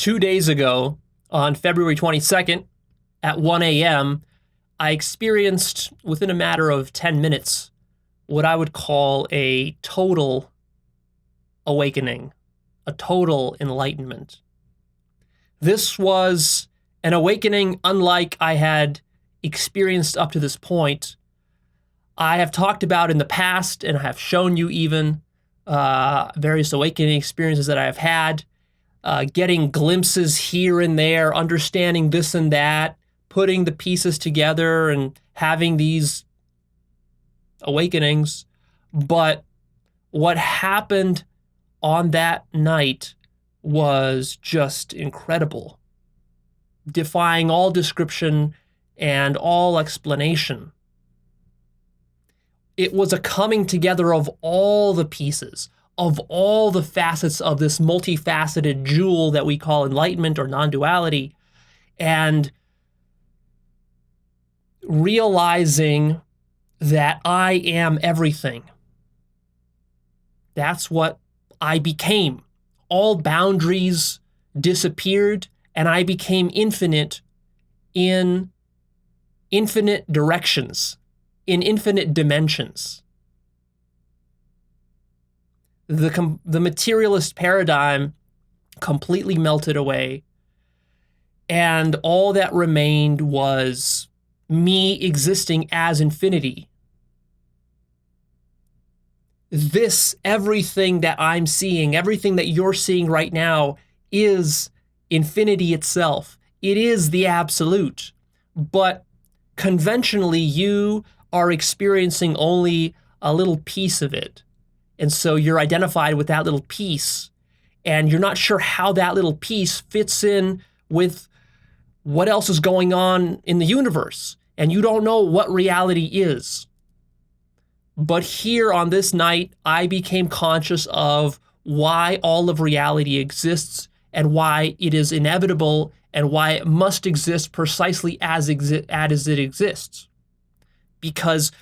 2 days ago, on February 22nd at 1 a.m., I experienced, within a matter of 10 minutes, what I would call a total awakening, a total enlightenment. This was an awakening unlike I had experienced up to this point. I have talked about in the past, and I have shown you even various awakening experiences that I have had, getting glimpses here and there, understanding this and that, putting the pieces together and having these awakenings. But what happened on that night was just incredible, defying all description and all explanation. It was a coming together of all the pieces, of all the facets of this multifaceted jewel that we call enlightenment or non-duality, and realizing that I am everything. That's what I became. All boundaries disappeared, and I became infinite in infinite directions, in infinite dimensions. The materialist paradigm completely melted away, and all that remained was me existing as infinity. This, everything that I'm seeing, everything that you're seeing right now is infinity itself. It is the absolute. But conventionally, you are experiencing only a little piece of it. And so you're identified with that little piece, and you're not sure how that little piece fits in with what else is going on in the universe. And you don't know what reality is. But here on this night, I became conscious of why all of reality exists and why it is inevitable and why it must exist precisely as it exists. Because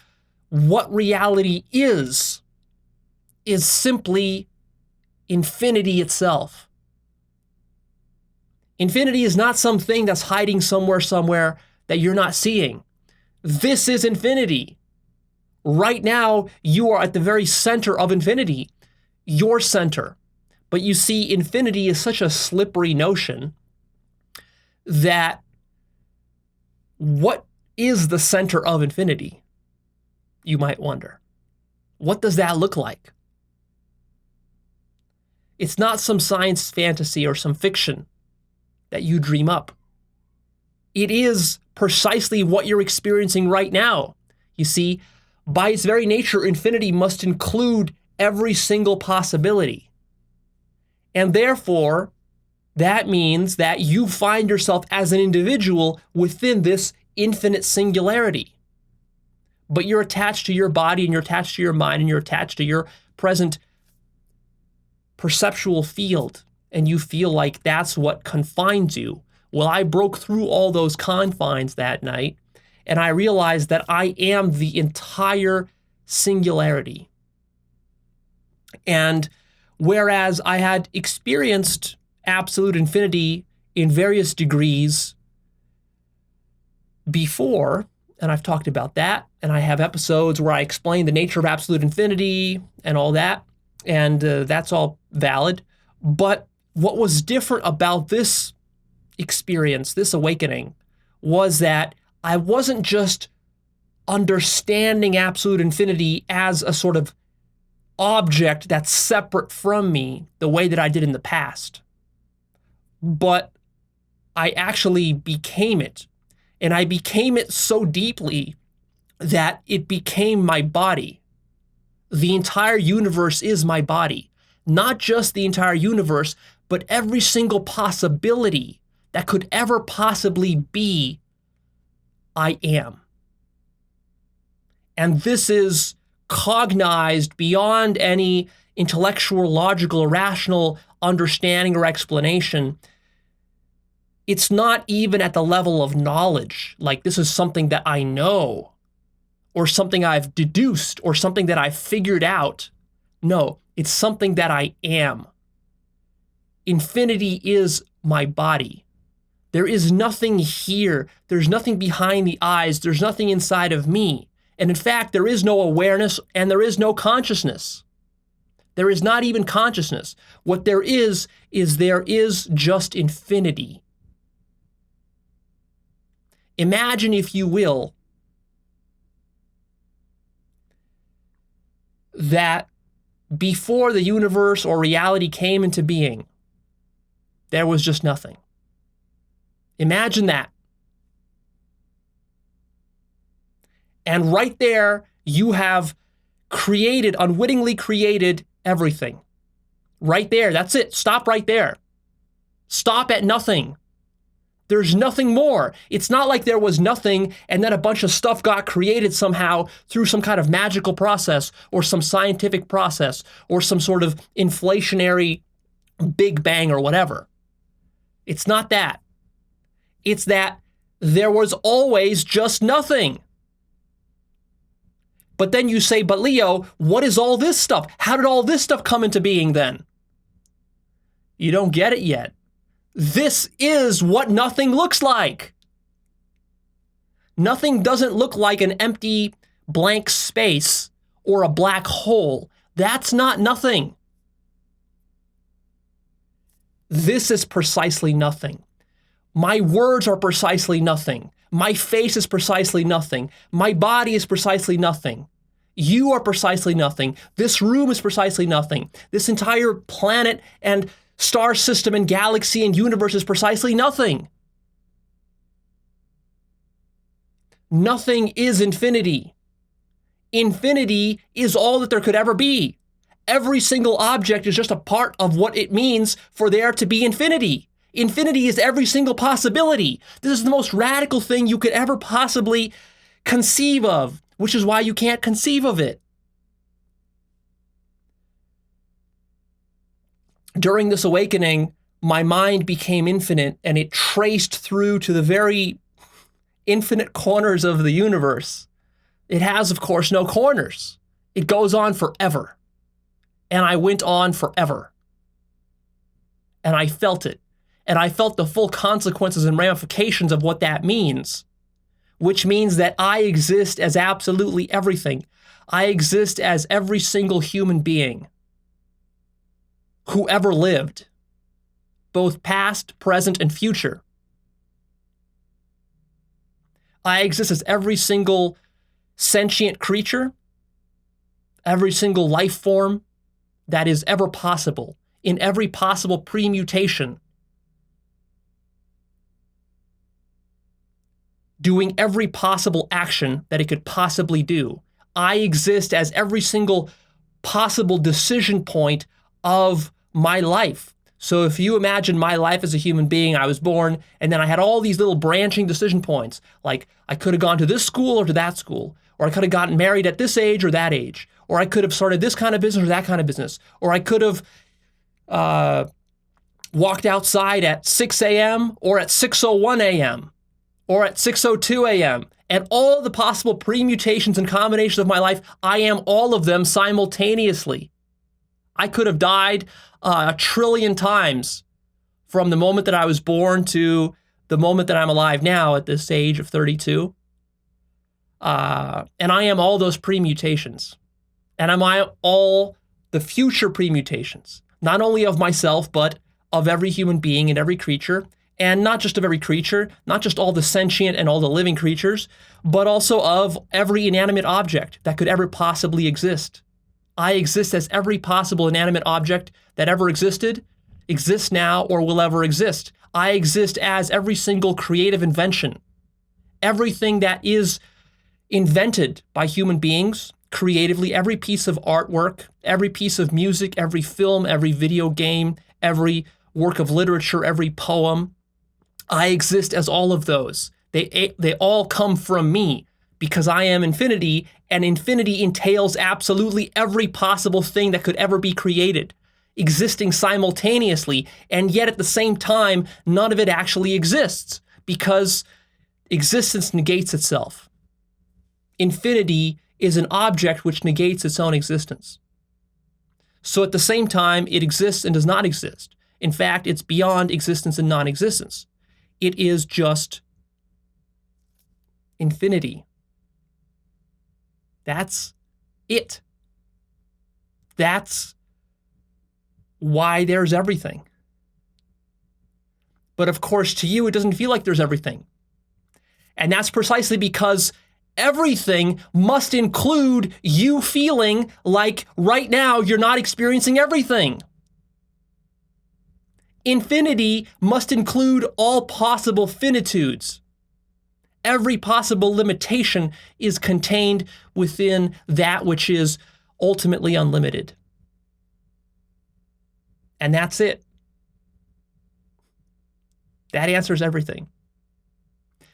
what reality is simply infinity itself. Infinity is not something that's hiding somewhere that you're not seeing. This is infinity. Right now, you are at the very center of infinity, your center. But you see, infinity is such a slippery notion that what is the center of infinity? You might wonder. What does that look like? It's not some science fantasy or some fiction that you dream up. It is precisely what you're experiencing right now. You see, by its very nature, infinity must include every single possibility. And therefore, that means that you find yourself as an individual within this infinite singularity. But you're attached to your body, and you're attached to your mind, and you're attached to your present perceptual field, and you feel like that's what confines you. Well, I broke through all those confines that night, and I realized that I am the entire singularity. And whereas I had experienced absolute infinity in various degrees before, and I've talked about that, and I have episodes where I explain the nature of absolute infinity and all that, and that's all valid. But what was different about this experience, this awakening, was that I wasn't just understanding absolute infinity as a sort of object that's separate from me the way that I did in the past, but I actually became it. And I became it so deeply that it became my body. The entire universe is my body. Not just the entire universe, but every single possibility that could ever possibly be, I am. And this is cognized beyond any intellectual, logical, or rational understanding or explanation. It's not even at the level of knowledge, like this is something that I know, or something I've deduced, or something that I've figured out. No, it's something that I am. Infinity is my body. There is nothing here. There's nothing behind the eyes. There's nothing inside of me. And in fact, there is no awareness and there is no consciousness. There is not even consciousness. What there is just infinity. Imagine, if you will, that before the universe or reality came into being, there was just nothing. Imagine that. And right there, you have created, unwittingly created everything. Right there, that's it. Stop right there. Stop at nothing. There's nothing more. It's not like there was nothing and then a bunch of stuff got created somehow through some kind of magical process or some scientific process or some sort of inflationary Big Bang or whatever. It's not that. It's that there was always just nothing. But then you say, but Leo, what is all this stuff? How did all this stuff come into being then? You don't get it yet. This is what nothing looks like. Nothing doesn't look like an empty blank space or a black hole. That's not nothing. This is precisely nothing. My words are precisely nothing. My face is precisely nothing. My body is precisely nothing. You are precisely nothing. This room is precisely nothing. This entire planet and star system and galaxy and universe is precisely nothing. Nothing is infinity. Infinity is all that there could ever be. Every single object is just a part of what it means for there to be infinity. Infinity is every single possibility. This is the most radical thing you could ever possibly conceive of, which is why you can't conceive of it. During this awakening, my mind became infinite and it traced through to the very infinite corners of the universe. It has, of course, no corners. It goes on forever. And I went on forever. And I felt it. And I felt the full consequences and ramifications of what that means, which means that I exist as absolutely everything. I exist as every single human being who ever lived, both past, present, and future. I exist as every single sentient creature, every single life form that is ever possible, in every possible permutation, doing every possible action that it could possibly do. I exist as every single possible decision point of my life. So if you imagine my life as a human being, I was born, and then I had all these little branching decision points, like I could have gone to this school or to that school, or I could have gotten married at this age or that age, or I could have started this kind of business or that kind of business, or I could have walked outside at 6 a.m. or at 6:01 a.m. or at 6:02 a.m. And all the possible permutations and combinations of my life, I am all of them simultaneously. I could have died a trillion times from the moment that I was born to the moment that I'm alive now at this age of 32. And I am all those permutations. And I'm all the future permutations, not only of myself, but of every human being and every creature. And not just of every creature, not just all the sentient and all the living creatures, but also of every inanimate object that could ever possibly exist. I exist as every possible inanimate object that ever existed, exists now, or will ever exist. I exist as every single creative invention. Everything that is invented by human beings creatively, every piece of artwork, every piece of music, every film, every video game, every work of literature, every poem. I exist as all of those. They all come from me because I am infinity, and infinity entails absolutely every possible thing that could ever be created, existing simultaneously, and yet at the same time, none of it actually exists because existence negates itself. Infinity is an object which negates its own existence. So at the same time, it exists and does not exist. In fact, it's beyond existence and non-existence. It is just infinity. That's it. That's why there's everything. But of course, to you, it doesn't feel like there's everything. And that's precisely because everything must include you feeling like right now you're not experiencing everything. Infinity must include all possible finitudes. Every possible limitation is contained within that which is ultimately unlimited. And that's it. That answers everything.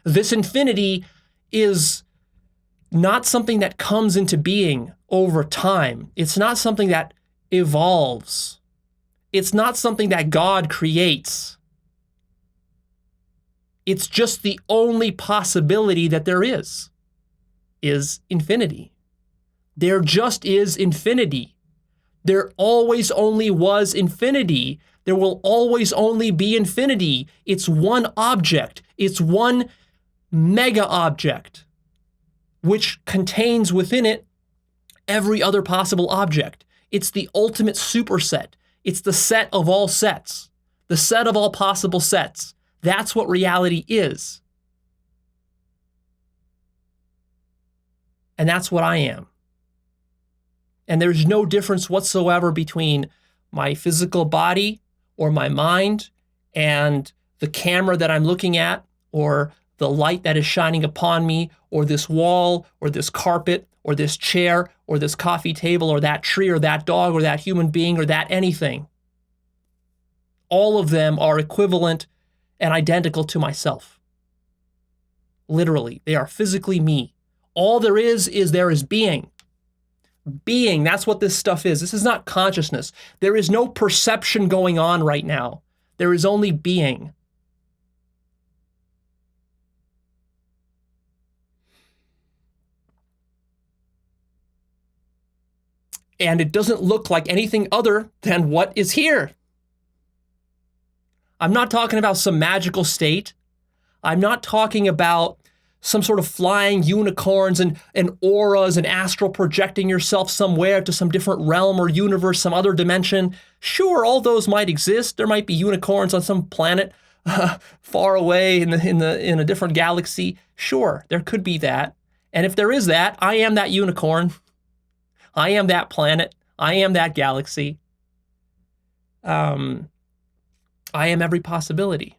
This infinity is not something that comes into being over time. It's not something that evolves. It's not something that God creates. It's just the only possibility that there is infinity. There just is infinity. There always only was infinity. There will always only be infinity. It's one object. It's one mega object, which contains within it every other possible object. It's the ultimate superset. It's the set of all sets, the set of all possible sets. That's what reality is. And that's what I am. And there's no difference whatsoever between my physical body or my mind and the camera that I'm looking at, or the light that is shining upon me, or this wall, or this carpet, or this chair, or this coffee table, or that tree, or that dog, or that human being, or that anything. All of them are equivalent and identical to myself. Literally, they are physically me. All there is being. Being, that's what this stuff is. This is not consciousness. There is no perception going on right now. There is only being. And it doesn't look like anything other than what is here. I'm not talking about some magical state. I'm not talking about some sort of flying unicorns and auras and astral projecting yourself somewhere to some different realm or universe, some other dimension. Sure, all those might exist. There might be unicorns on some planet far away in a different galaxy. Sure, there could be that. And if there is that, I am that unicorn. I am that planet. I am that galaxy. I am every possibility,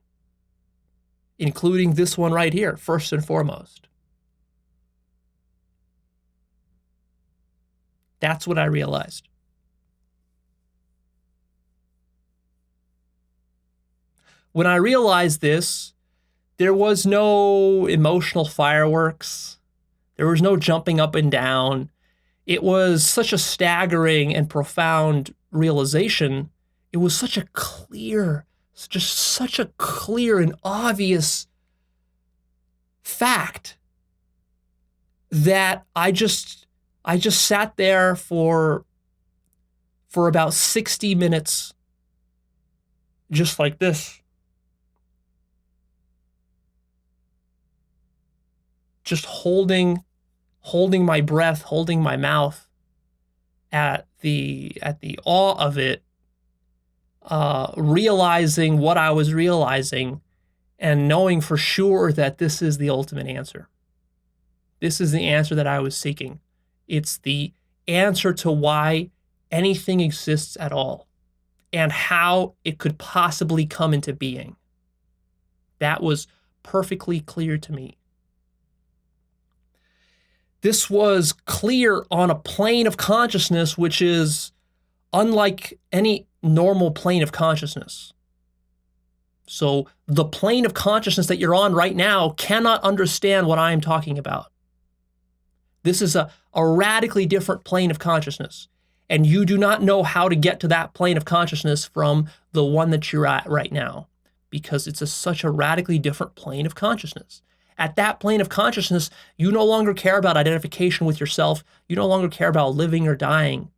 including this one right here, first and foremost. That's what I realized. When I realized this, there was no emotional fireworks. There was no jumping up and down. It was such a staggering and profound realization. It was such a clear and obvious fact that I just sat there for about 60 minutes, just like this. Just holding my breath, holding my mouth at the awe of it, realizing what I was realizing and knowing for sure that this is the ultimate answer. This is the answer that I was seeking. It's the answer to why anything exists at all and how it could possibly come into being. That was perfectly clear to me. This was clear on a plane of consciousness which is unlike any normal plane of consciousness. So the plane of consciousness that you're on right now cannot understand what I am talking about. This is a radically different plane of consciousness, and you do not know how to get to that plane of consciousness from the one that you're at right now, because it's such a radically different plane of consciousness. At that plane of consciousness, you no longer care about identification with yourself. You no longer care about living or dying.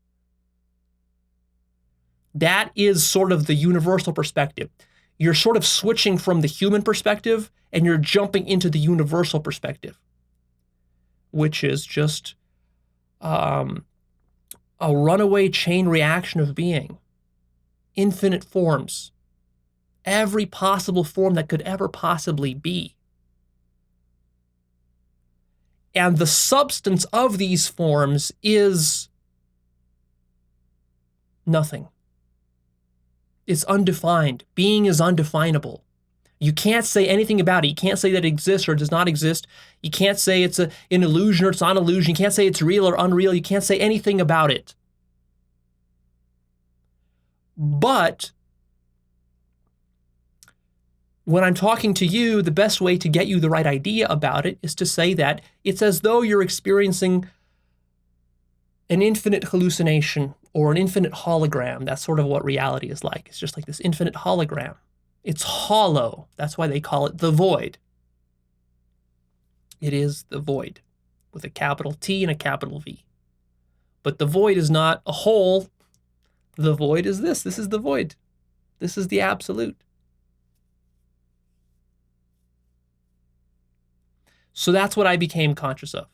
That is sort of the universal perspective. You're sort of switching from the human perspective and you're jumping into the universal perspective, which is just a runaway chain reaction of being. Infinite forms. Every possible form that could ever possibly be. And the substance of these forms is nothing. It's undefined. Being is undefinable. You can't say anything about it. You can't say that it exists or does not exist. You can't say it's an illusion or it's not an illusion. You can't say it's real or unreal. You can't say anything about it. But when I'm talking to you, the best way to get you the right idea about it is to say that it's as though you're experiencing an infinite hallucination or an infinite hologram. That's sort of what reality is like. It's just like this infinite hologram. It's hollow. That's why they call it the void. It is the void with a capital T and a capital V. But the void is not a hole. The void is this. This is the void. This is the absolute. So that's what I became conscious of.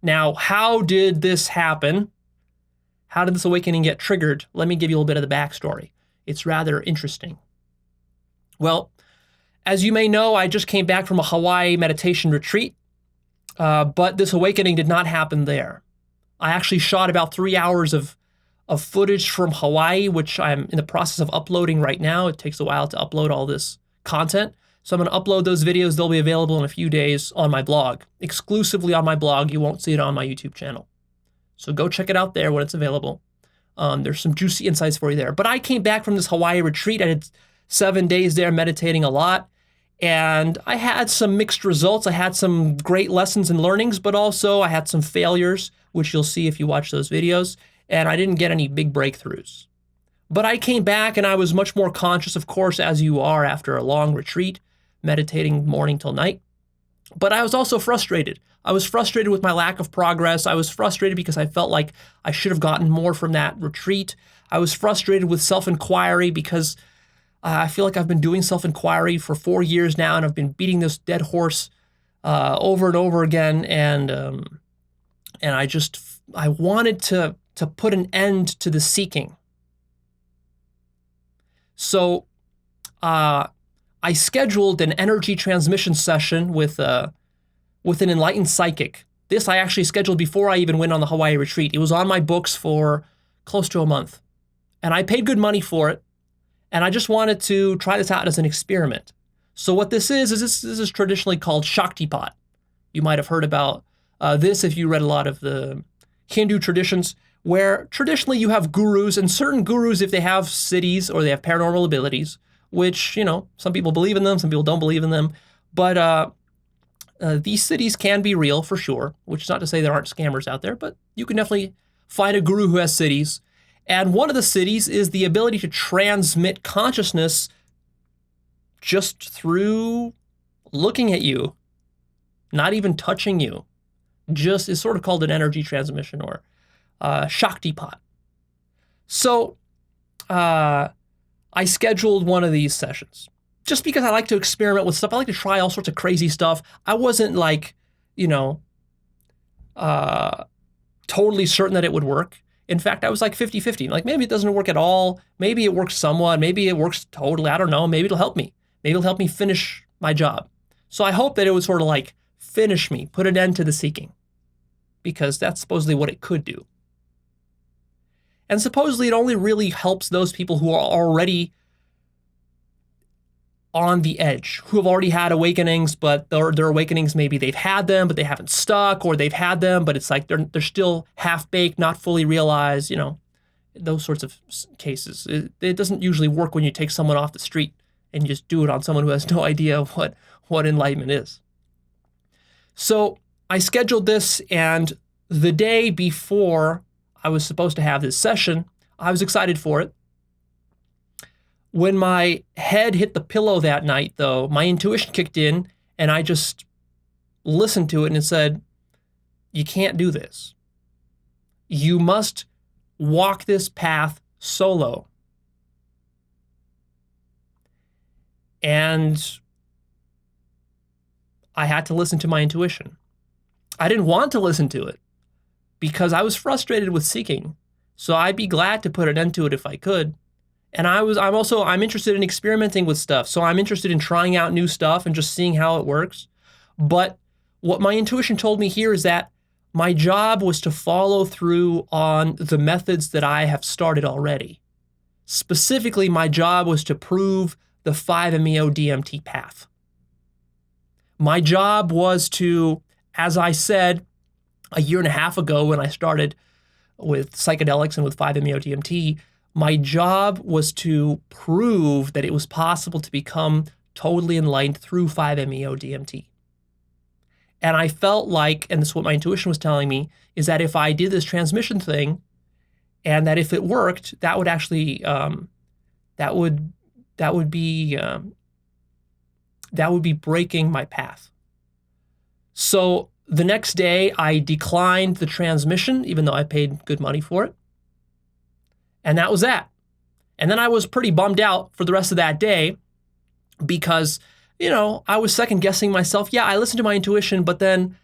Now, how did this happen? How did this awakening get triggered? Let me give you a little bit of the backstory. It's rather interesting. Well, as you may know, I just came back from a Hawaii meditation retreat, but this awakening did not happen there. I actually shot about 3 hours of footage from Hawaii, which I'm in the process of uploading right now. It takes a while to upload all this content. So I'm going to upload those videos. They'll be available in a few days on my blog, exclusively on my blog. You won't see it on my YouTube channel. So go check it out there when it's available. There's some juicy insights for you there. But I came back from this Hawaii retreat. I did 7 days there meditating a lot. And I had some mixed results. I had some great lessons and learnings, but also I had some failures, which you'll see if you watch those videos. And I didn't get any big breakthroughs. But I came back and I was much more conscious, of course, as you are after a long retreat, meditating morning till night. But I was also frustrated. I was frustrated with my lack of progress. I was frustrated because I felt like I should have gotten more from that retreat. I was frustrated with self-inquiry because I feel like I've been doing self-inquiry for 4 years now, and I've been beating this dead horse over and over again. And I wanted to put an end to the seeking. So I scheduled an energy transmission session with an enlightened psychic. This I actually scheduled before I even went on the Hawaii retreat. It was on my books for close to a month. And I paid good money for it. And I just wanted to try this out as an experiment. So what this is traditionally called Shakti Pot. You might have heard about this if you read a lot of the Hindu traditions, where traditionally you have gurus, and certain gurus, if they have siddhis or they have paranormal abilities, which, some people believe in them, some people don't believe in them. But these siddhis can be real for sure, which is not to say there aren't scammers out there, but you can definitely find a guru who has siddhis. And one of the siddhis is the ability to transmit consciousness just through looking at you, not even touching you. Just is sort of called an energy transmission or Shakti Pot. So I scheduled one of these sessions just because I like to experiment with stuff. I like to try all sorts of crazy stuff. I wasn't like, totally certain that it would work. In fact, I was like 50-50. Like, maybe it doesn't work at all. Maybe it works somewhat. Maybe it works totally. I don't know. Maybe it'll help me. Maybe it'll help me finish my job. So I hope that it would sort of like finish me, put an end to the seeking, because that's supposedly what it could do. And supposedly it only really helps those people who are already on the edge, who have already had awakenings, but their awakenings, maybe they've had them, but they haven't stuck, or they've had them, but it's like they're still half-baked, not fully realized, those sorts of cases. It doesn't usually work when you take someone off the street and you just do it on someone who has no idea what enlightenment is. So I scheduled this, and the day before I was supposed to have this session, I was excited for it. When my head hit the pillow that night, though, my intuition kicked in, and I just listened to it, and it said, you can't do this. You must walk this path solo. And I had to listen to my intuition. I didn't want to listen to it because I was frustrated with seeking. So I'd be glad to put an end to it if I could. And I'm interested in experimenting with stuff. So I'm interested in trying out new stuff and just seeing how it works. But what my intuition told me here is that my job was to follow through on the methods that I have started already. Specifically, my job was to prove the 5-MeO DMT path. My job was to, as I said a year and a half ago when I started with psychedelics and with 5-MeO DMT, my job was to prove that it was possible to become totally enlightened through 5-MeO DMT. And I felt like, and this is what my intuition was telling me, is that if I did this transmission thing, and that if it worked, that would actually, that would be breaking my path. So the next day, I declined the transmission, even though I paid good money for it. And that was that. And then I was pretty bummed out for the rest of that day because, I was second guessing myself. Yeah, I listened to my intuition, but then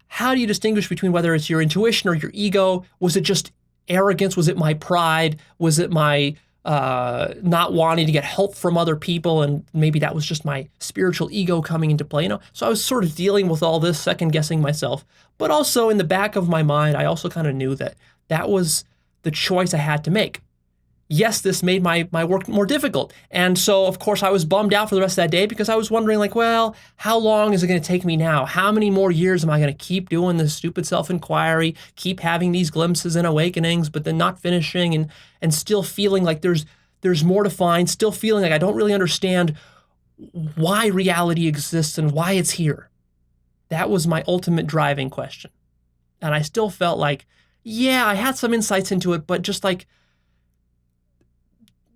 how do you distinguish between whether it's your intuition or your ego? Was it just arrogance? Was it my pride? Was it my not wanting to get help from other people? And maybe that was just my spiritual ego coming into play. So I was sort of dealing with all this, second guessing myself. But also in the back of my mind, I also kind of knew that that was the choice I had to make. Yes, this made my work more difficult. And so, of course, I was bummed out for the rest of that day because I was wondering, how long is it going to take me now? How many more years am I going to keep doing this stupid self-inquiry, keep having these glimpses and awakenings, but then not finishing and still feeling like there's more to find, still feeling like I don't really understand why reality exists and why it's here? That was my ultimate driving question. And I still felt like, yeah, I had some insights into it, but just like,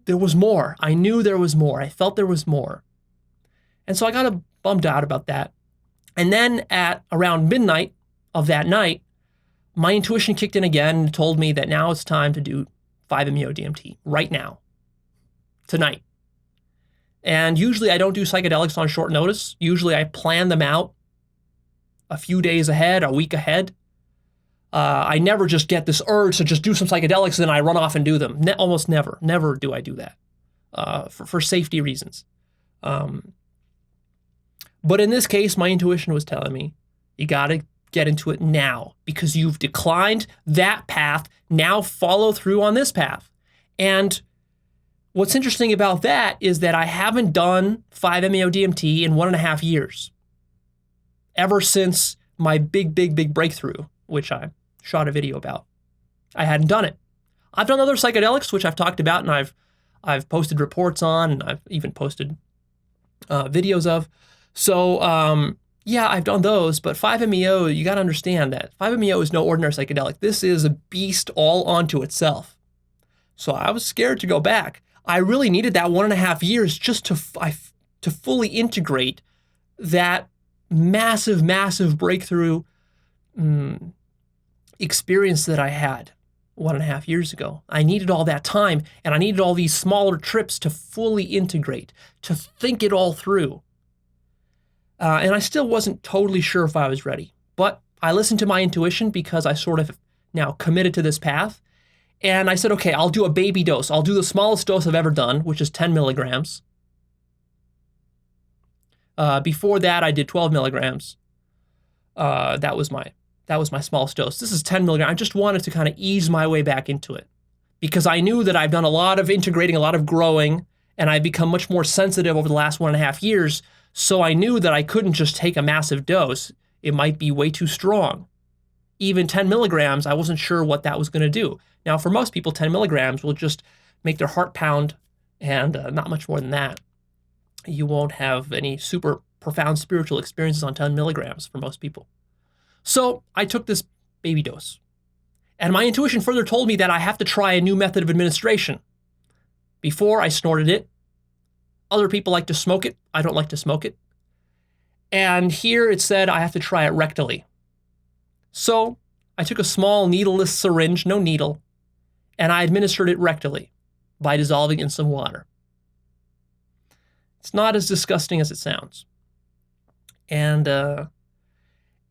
there was more. I knew there was more. I felt there was more. And so I got bummed out about that. And then at around midnight of that night, my intuition kicked in again and told me that now it's time to do 5-MeO DMT right now, tonight. And usually I don't do psychedelics on short notice. Usually I plan them out a few days ahead, a week ahead. I never just get this urge to just do some psychedelics and then I run off and do them. Almost never. Never do I do that for safety reasons. But in this case, my intuition was telling me, you got to get into it now because you've declined that path. Now follow through on this path. And what's interesting about that is that I haven't done 5-MeO DMT in 1.5 years. Ever since my big breakthrough, which I shot a video about. I hadn't done it. I've done other psychedelics, which I've talked about and I've posted reports on, and I've even posted videos of. So yeah, I've done those, but 5-MeO, you got to understand that 5-MeO is no ordinary psychedelic. This is a beast all onto itself. So I was scared to go back. I really needed that 1.5 years just to fully integrate that massive breakthrough experience that I had 1.5 years ago. I needed all that time, and I needed all these smaller trips to fully integrate, to think it all through. And I still wasn't totally sure if I was ready, but I listened to my intuition because I sort of now committed to this path. And I said, okay, I'll do a baby dose. I'll do the smallest dose I've ever done, which is 10 milligrams. Before that, I did 12 milligrams. That was my smallest dose. This is 10 milligrams. I just wanted to kind of ease my way back into it because I knew that I've done a lot of integrating, a lot of growing, and I've become much more sensitive over the last 1.5 years. So I knew that I couldn't just take a massive dose. It might be way too strong. Even 10 milligrams, I wasn't sure what that was going to do. Now, for most people, 10 milligrams will just make their heart pound and not much more than that. You won't have any super profound spiritual experiences on 10 milligrams for most people. So I took this baby dose. And my intuition further told me that I have to try a new method of administration. Before, I snorted it. Other people like to smoke it. I don't like to smoke it. And here it said I have to try it rectally. So I took a small needleless syringe, no needle, and I administered it rectally by dissolving in some water. It's not as disgusting as it sounds. And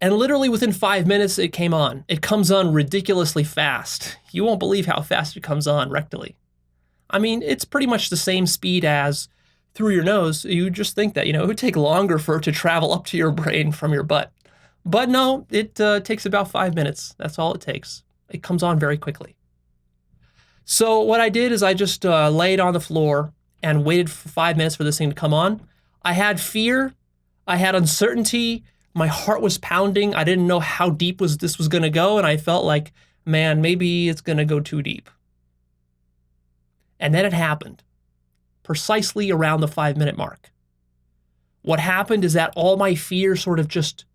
literally within 5 minutes, it came on. It comes on ridiculously fast. You won't believe how fast it comes on rectally. I mean, it's pretty much the same speed as through your nose. You just think that, it would take longer for it to travel up to your brain from your butt. But no, it takes about 5 minutes. That's all it takes. It comes on very quickly. So what I did is I just laid on the floor and waited for 5 minutes for this thing to come on. I had fear. I had uncertainty. My heart was pounding. I didn't know how deep this was going to go, and I felt like, man, maybe it's going to go too deep. And then it happened, precisely around the 5-minute mark. What happened is that all my fear sort of just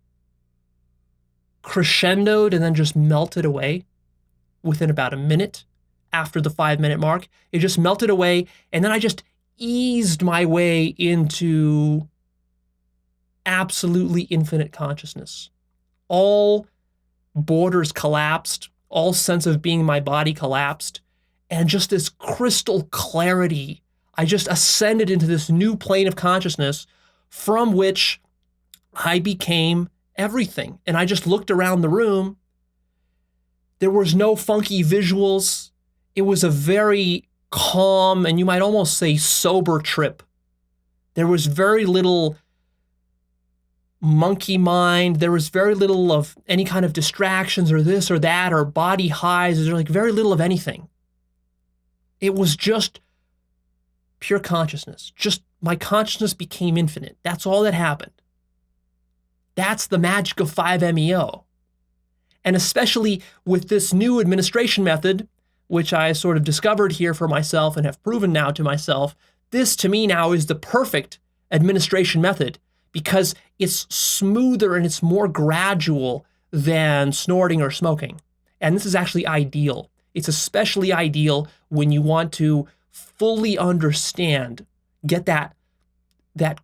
crescendoed and then just melted away within about a minute after the 5-minute mark. It just melted away, and then I just eased my way into absolutely infinite consciousness. All borders collapsed, all sense of being my body collapsed, and just this crystal clarity. I just ascended into this new plane of consciousness from which I became everything. And I just looked around the room. There was no funky visuals. It was a very calm, and you might almost say sober trip. There was very little monkey mind. There was very little of any kind of distractions or this or that or body highs. There's like very little of anything. It was just pure consciousness. Just my consciousness became infinite. That's all that happened. That's the magic of 5-MeO. And especially with this new administration method, which I sort of discovered here for myself and have proven now to myself, this to me now is the perfect administration method because it's smoother and it's more gradual than snorting or smoking. And this is actually ideal. It's especially ideal when you want to fully understand, get that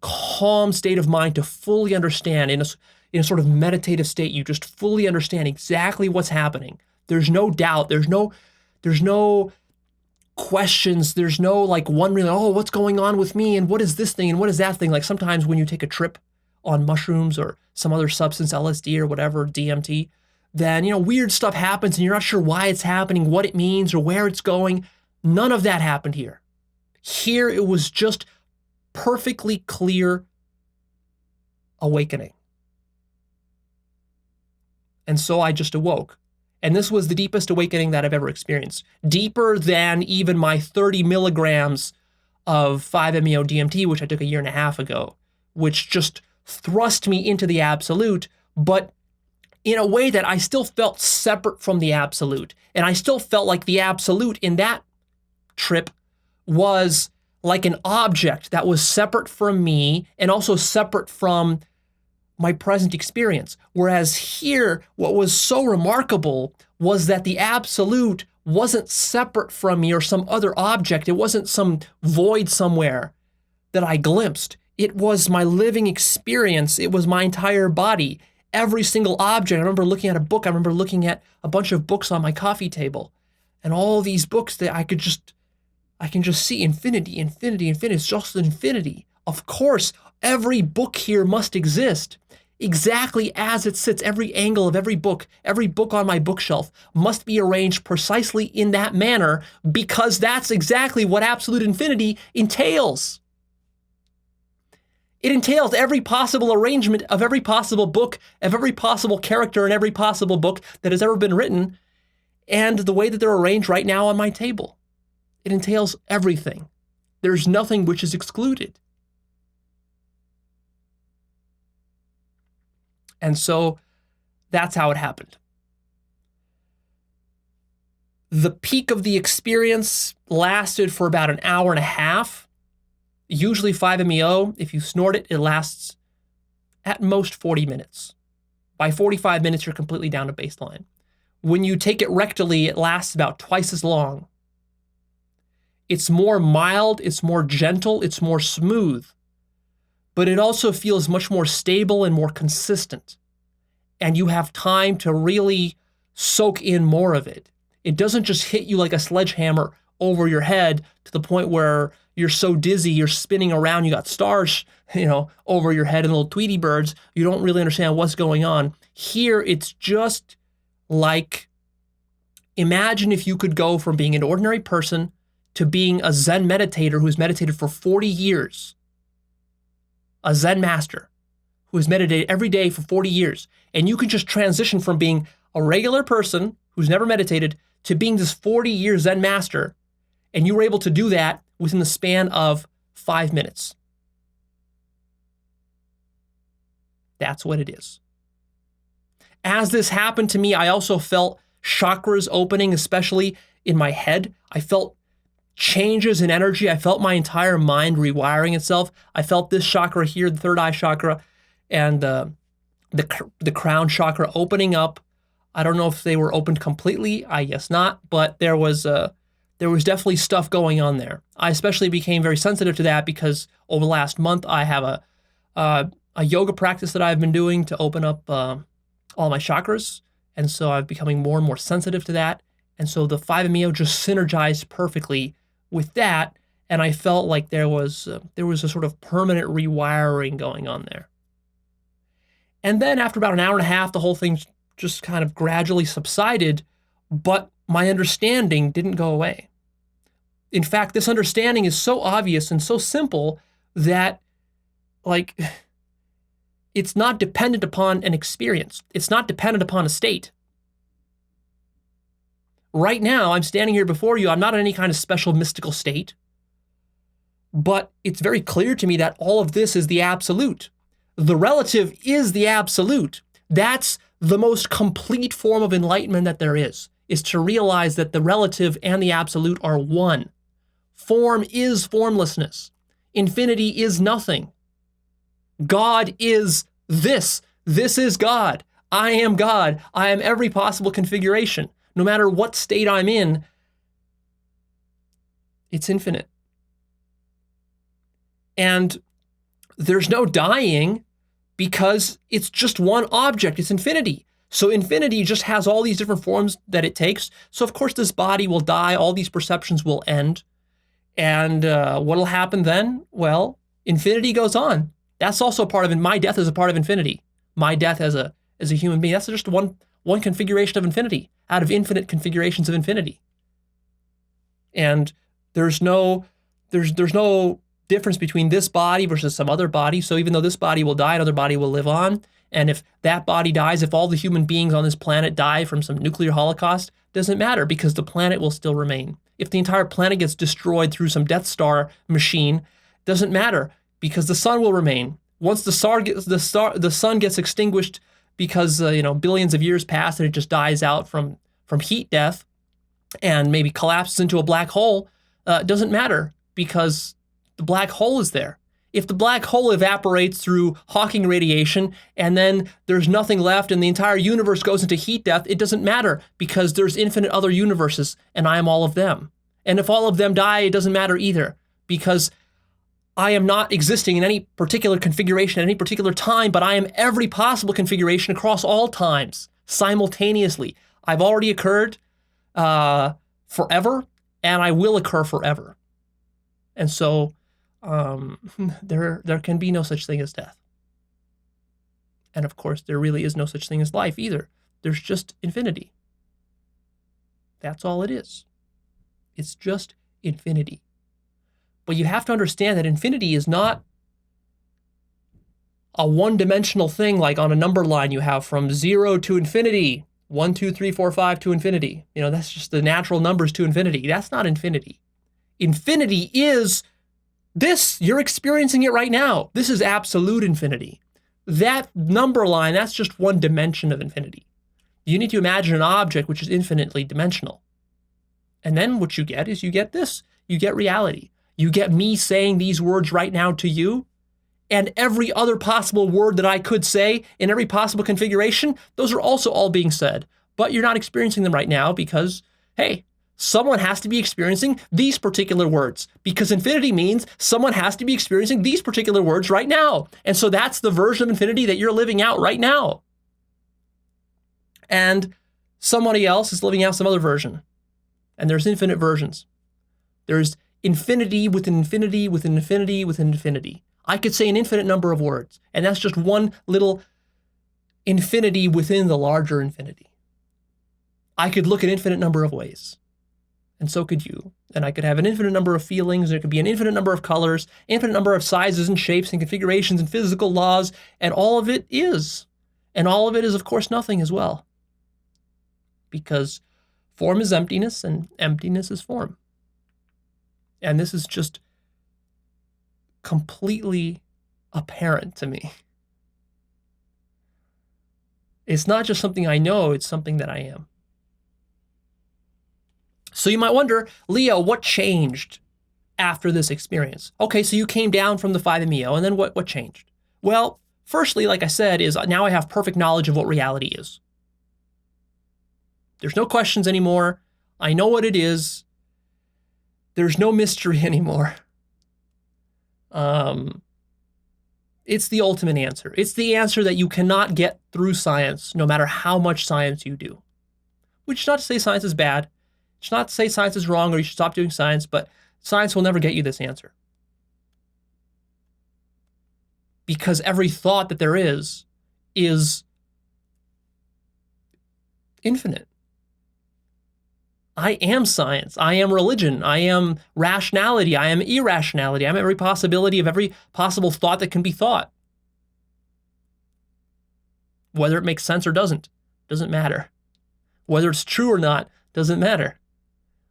calm state of mind to fully understand in a sort of meditative state. You just fully understand exactly what's happening. There's no doubt. There's no questions. There's no like wondering, oh, what's going on with me? And what is this thing? And what is that thing? Like sometimes when you take a trip on mushrooms or some other substance, LSD or whatever, DMT, then, weird stuff happens and you're not sure why it's happening, what it means or where it's going. None of that happened here. Here it was just perfectly clear awakening. And so I just awoke. And this was the deepest awakening that I've ever experienced. Deeper than even my 30 milligrams of 5-MeO DMT, which I took a year and a half ago, which just thrust me into the absolute, but in a way that I still felt separate from the absolute. And I still felt like the absolute in that trip was like an object that was separate from me and also separate from my present experience. Whereas here, what was so remarkable was that the absolute wasn't separate from me or some other object. It wasn't some void somewhere that I glimpsed. It was my living experience. It was my entire body. Every single object. I remember looking at a book. I remember looking at a bunch of books on my coffee table. And all these books that I can just see infinity, infinity, infinity. It's just infinity. Of course, every book here must exist exactly as it sits. Every angle of every book on my bookshelf must be arranged precisely in that manner because that's exactly what absolute infinity entails. It entails every possible arrangement of every possible book, of every possible character in every possible book that has ever been written, and the way that they're arranged right now on my table. It entails everything. There's nothing which is excluded. And so that's how it happened. The peak of the experience lasted for about an hour and a half. Usually 5-MeO, if you snort it, it lasts at most 40 minutes. By 45 minutes, you're completely down to baseline. When you take it rectally, it lasts about twice as long. It's more mild, it's more gentle, it's more smooth, but it also feels much more stable and more consistent. And you have time to really soak in more of it. It doesn't just hit you like a sledgehammer over your head to the point where you're so dizzy, you're spinning around, you got stars, over your head and little Tweety birds. You don't really understand what's going on. Here, it's just like, imagine if you could go from being an ordinary person to being a Zen meditator who's meditated for 40 years. A Zen master who has meditated every day for 40 years. And you can just transition from being a regular person who's never meditated to being this 40-year Zen master. And you were able to do that within the span of 5 minutes. That's what it is. As this happened to me, I also felt chakras opening, especially in my head. I felt changes in energy. I felt my entire mind rewiring itself. I felt this chakra here, the third eye chakra, and the crown chakra opening up. I don't know if they were opened completely. I guess not, but there was definitely stuff going on there. I especially became very sensitive to that because over the last month, I have a yoga practice that I've been doing to open up all my chakras. And so I'm becoming more and more sensitive to that. And so the 5-MeO just synergized perfectly with that. And I felt like there was a sort of permanent rewiring going on there. And then after about an hour and a half, the whole thing just kind of gradually subsided, but my understanding didn't go away. In fact, this understanding is so obvious and so simple that, like, it's not dependent upon an experience. It's not dependent upon a state. Right now, I'm standing here before you. I'm not in any kind of special mystical state. But it's very clear to me that all of this is the absolute. The relative is the absolute. That's the most complete form of enlightenment that there is to realize that the relative and the absolute are one. Form is formlessness. Infinity is nothing. God is this. This is God. I am God. I am every possible configuration. No matter what state I'm in, it's infinite. And there's no dying because it's just one object. It's infinity. So infinity just has all these different forms that it takes. So of course this body will die. All these perceptions will end. And what'll happen then? Well, infinity goes on. That's also part of it. My death is a part of infinity. My death as a human being, that's just one configuration of infinity out of infinite configurations of infinity. And there's no difference between this body versus some other body. So even though this body will die, another body will live on. And if that body dies, if all the human beings on this planet die from some nuclear holocaust, doesn't matter because the planet will still remain. If the entire planet gets destroyed through some Death Star machine, doesn't matter because the sun will remain. Once the sun gets extinguished because billions of years pass and it just dies out from heat death and maybe collapses into a black hole, it doesn't matter because the black hole is there. If the black hole evaporates through Hawking radiation and then there's nothing left and the entire universe goes into heat death, it doesn't matter because there's infinite other universes and I am all of them. And if all of them die, it doesn't matter either because I am not existing in any particular configuration at any particular time, but I am every possible configuration across all times simultaneously. I've already occurred forever and I will occur forever. And so there can be no such thing as death. And of course, there really is no such thing as life either. There's just infinity. That's all it is. It's just infinity. But you have to understand that infinity is not a one-dimensional thing like on a number line you have from 0 to infinity, 1, 2, 3, 4, 5 to infinity. That's just the natural numbers to infinity. That's not infinity. Infinity is this. You're experiencing it right now. This is absolute infinity. That number line, that's just one dimension of infinity. You need to imagine an object which is infinitely dimensional. And then what you get is you get this. You get reality. You get me saying these words right now to you, and every other possible word that I could say in every possible configuration, those are also all being said. But you're not experiencing them right now because, hey, someone has to be experiencing these particular words because infinity means someone has to be experiencing these particular words right now. And so that's the version of infinity that you're living out right now. And somebody else is living out some other version. And there's infinite versions. There's infinity within infinity within infinity within infinity. I could say an infinite number of words, and that's just one little infinity within the larger infinity. I could look at an infinite number of ways, and so could you. And I could have an infinite number of feelings, and it could be an infinite number of colors, infinite number of sizes and shapes and configurations and physical laws, and all of it is. And all of it is, of course, nothing as well. Because form is emptiness, and emptiness is form. And this is just completely apparent to me. It's not just something I know, it's something that I am. So you might wonder, Leo, what changed after this experience? Okay, so you came down from the 5-MeO, and then what changed? Well, firstly, like I said, is now I have perfect knowledge of what reality is. There's no questions anymore. I know what it is. There's no mystery anymore. It's the ultimate answer. It's the answer that you cannot get through science, no matter how much science you do. Which is not to say science is bad. It's not to say science is wrong or you should stop doing science, but science will never get you this answer. Because every thought that there is infinite. I am science. I am religion. I am rationality. I am irrationality. I am every possibility of every possible thought that can be thought. Whether it makes sense or doesn't matter. Whether it's true or not, doesn't matter.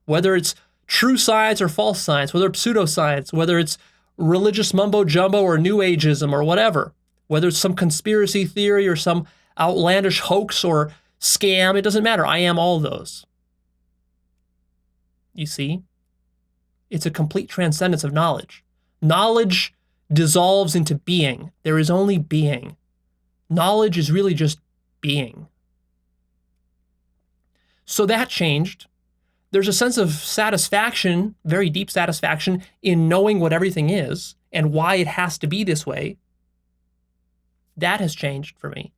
Whether it's true science or false science, whether it's pseudoscience, whether it's religious mumbo jumbo or new ageism or whatever, whether it's some conspiracy theory or some outlandish hoax or scam, it doesn't matter. I am all those. You see? It's a complete transcendence of knowledge. Knowledge dissolves into being. There is only being. Knowledge is really just being. So that changed. There's a sense of satisfaction, very deep satisfaction, in knowing what everything is and why it has to be this way. That has changed for me.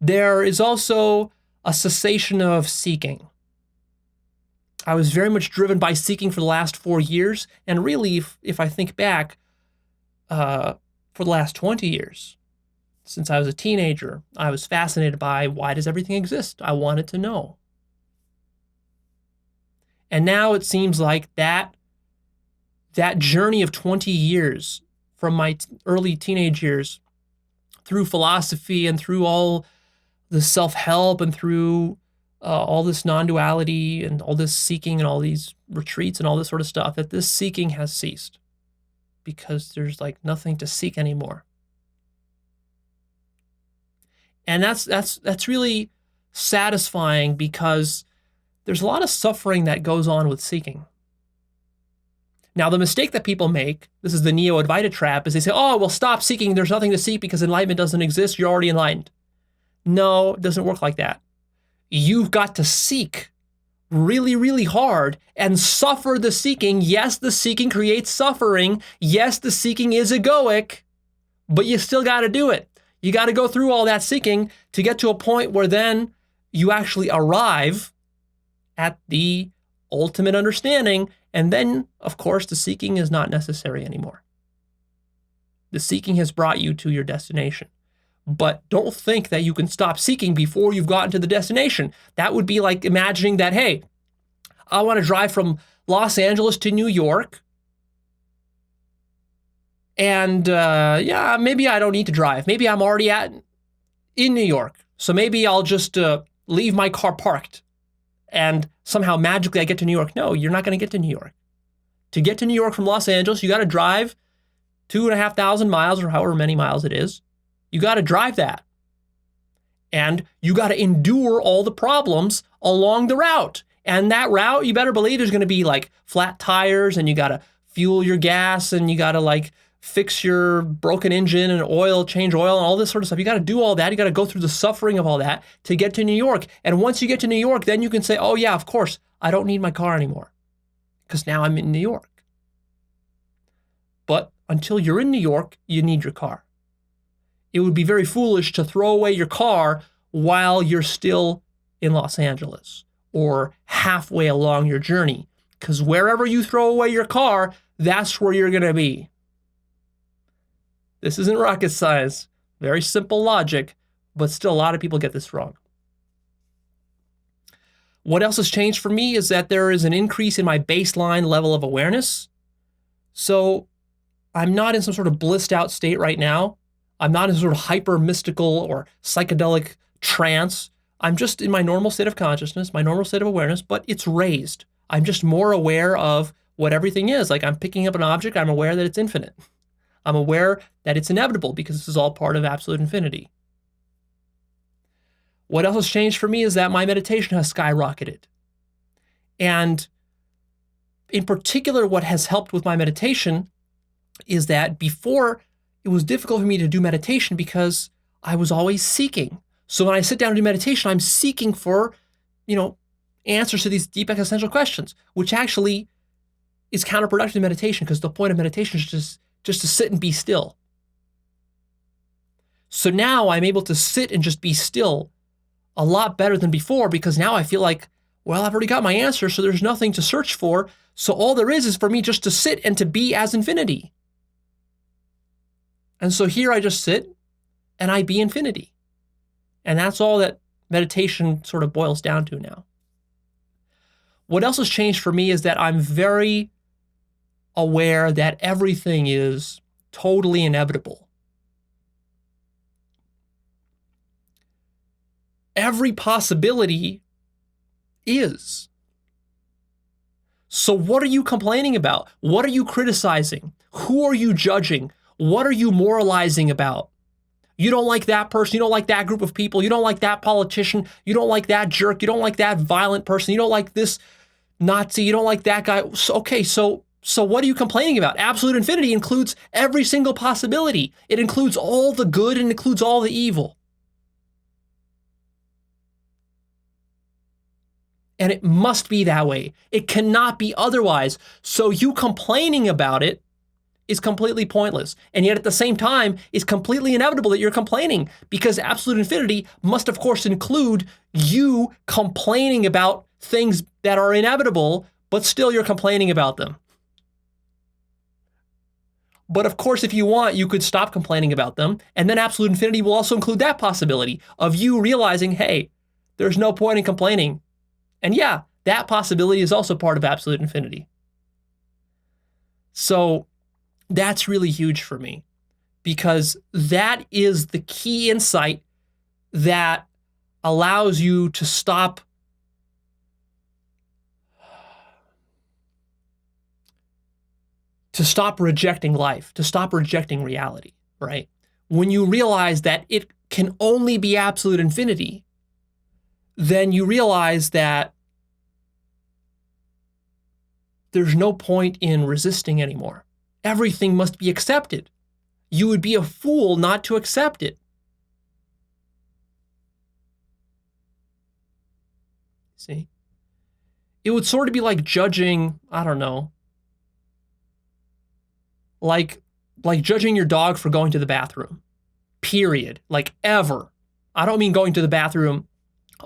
There is also a cessation of seeking. I was very much driven by seeking for the last 4 years, and really, if I think back, for the last 20 years. Since I was a teenager, I was fascinated by why does everything exist? I wanted to know. And now it seems like that journey of 20 years from my early teenage years through philosophy and through all the self-help and through all this non-duality and all this seeking and all these retreats and all this sort of stuff, that this seeking has ceased because there's like nothing to seek anymore. And that's really satisfying because there's a lot of suffering that goes on with seeking. Now, the mistake that people make, this is the neo-Advaita trap, is they say, oh, well, stop seeking. There's nothing to seek because enlightenment doesn't exist. You're already enlightened. No, it doesn't work like that. You've got to seek really, really hard and suffer the seeking. Yes, the seeking creates suffering. Yes, the seeking is egoic, but you still got to do it. You got to go through all that seeking to get to a point where then you actually arrive at the ultimate understanding. And then, of course, the seeking is not necessary anymore. The seeking has brought you to your destination. But don't think that you can stop seeking before you've gotten to the destination. That would be like imagining that, hey, I want to drive from Los Angeles to New York. And yeah, maybe I don't need to drive. Maybe I'm already in New York. So maybe I'll just leave my car parked and somehow magically I get to New York. No, you're not going to get to New York. To get to New York from Los Angeles, you got to drive 2,500 miles or however many miles it is. You got to drive that. And you got to endure all the problems along the route. And that route, you better believe there's going to be like flat tires and you got to fuel your gas and you got to like fix your broken engine and change oil and all this sort of stuff. You got to do all that. You got to go through the suffering of all that to get to New York. And once you get to New York, then you can say, oh yeah, of course, I don't need my car anymore because now I'm in New York. But until you're in New York, you need your car. It would be very foolish to throw away your car while you're still in Los Angeles or halfway along your journey. Because wherever you throw away your car, that's where you're going to be. This isn't rocket science. Very simple logic, but still a lot of people get this wrong. What else has changed for me is that there is an increase in my baseline level of awareness. So I'm not in some sort of blissed out state right now. I'm not in sort of hyper mystical or psychedelic trance. I'm just in my normal state of consciousness, my normal state of awareness, but it's raised. I'm just more aware of what everything is. Like I'm picking up an object, I'm aware that it's infinite. I'm aware that it's inevitable because this is all part of absolute infinity. What else has changed for me is that my meditation has skyrocketed. And in particular, what has helped with my meditation is that before it was difficult for me to do meditation because I was always seeking. So when I sit down to do meditation, I'm seeking for, answers to these deep existential questions, which actually is counterproductive to meditation because the point of meditation is just to sit and be still. So now I'm able to sit and just be still a lot better than before because now I feel like, well, I've already got my answer, so there's nothing to search for. So all there is for me just to sit and to be as infinity. And so here I just sit and I be infinity. And that's all that meditation sort of boils down to now. What else has changed for me is that I'm very aware that everything is totally inevitable. Every possibility is. So what are you complaining about? What are you criticizing? Who are you judging? What are you moralizing about? You don't like that person. You don't like that group of people. You don't like that politician. You don't like that jerk. You don't like that violent person. You don't like this Nazi. You don't like that guy. Okay, so what are you complaining about? Absolute infinity includes every single possibility. It includes all the good and includes all the evil. And it must be that way. It cannot be otherwise. So you complaining about it is completely pointless. And yet at the same time, it's completely inevitable that you're complaining because absolute infinity must, of course, include you complaining about things that are inevitable, but still you're complaining about them. But of course, if you want, you could stop complaining about them. And then absolute infinity will also include that possibility of you realizing, hey, there's no point in complaining. And yeah, that possibility is also part of absolute infinity. So that's really huge for me because that is the key insight that allows you to stop rejecting life, to stop rejecting reality, right? When you realize that it can only be absolute infinity, then you realize that there's no point in resisting anymore. Everything must be accepted. You would be a fool not to accept it. See? It would sort of be like judging, I don't know, like judging your dog for going to the bathroom, period, like ever. I don't mean going to the bathroom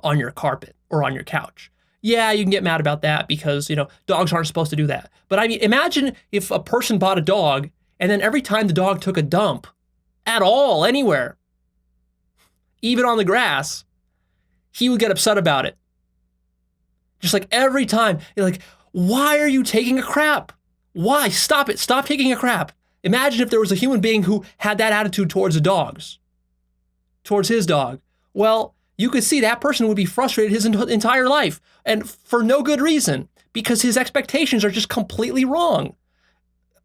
on your carpet or on your couch. Yeah, you can get mad about that because, dogs aren't supposed to do that. But I mean, imagine if a person bought a dog and then every time the dog took a dump at all, anywhere, even on the grass, he would get upset about it. Just like every time, you're like, why are you taking a crap? Why? Stop it. Stop taking a crap. Imagine if there was a human being who had that attitude towards towards his dog. Well, you could see that person would be frustrated his entire life, and for no good reason, because his expectations are just completely wrong.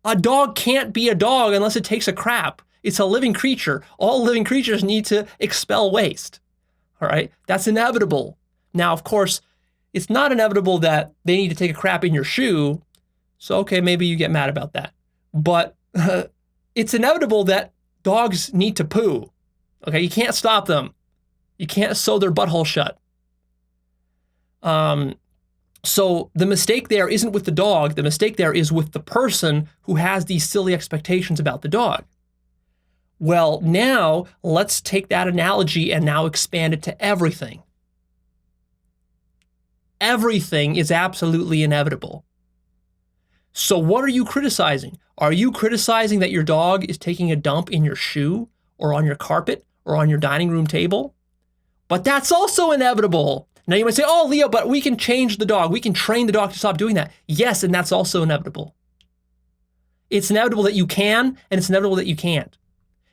A dog can't be a dog unless it takes a crap. It's a living creature. All living creatures need to expel waste. All right? That's inevitable. Now, of course, it's not inevitable that they need to take a crap in your shoe. So, okay, maybe you get mad about that. But it's inevitable that dogs need to poo. Okay, you can't stop them. You can't sew their butthole shut. So the mistake there isn't with the dog. The mistake there is with the person who has these silly expectations about the dog. Well, now let's take that analogy and now expand it to everything. Everything is absolutely inevitable. So what are you criticizing? Are you criticizing that your dog is taking a dump in your shoe or on your carpet or on your dining room table? But that's also inevitable. Now you might say, oh, Leo, but we can change the dog. We can train the dog to stop doing that. Yes, and that's also inevitable. It's inevitable that you can, and it's inevitable that you can't.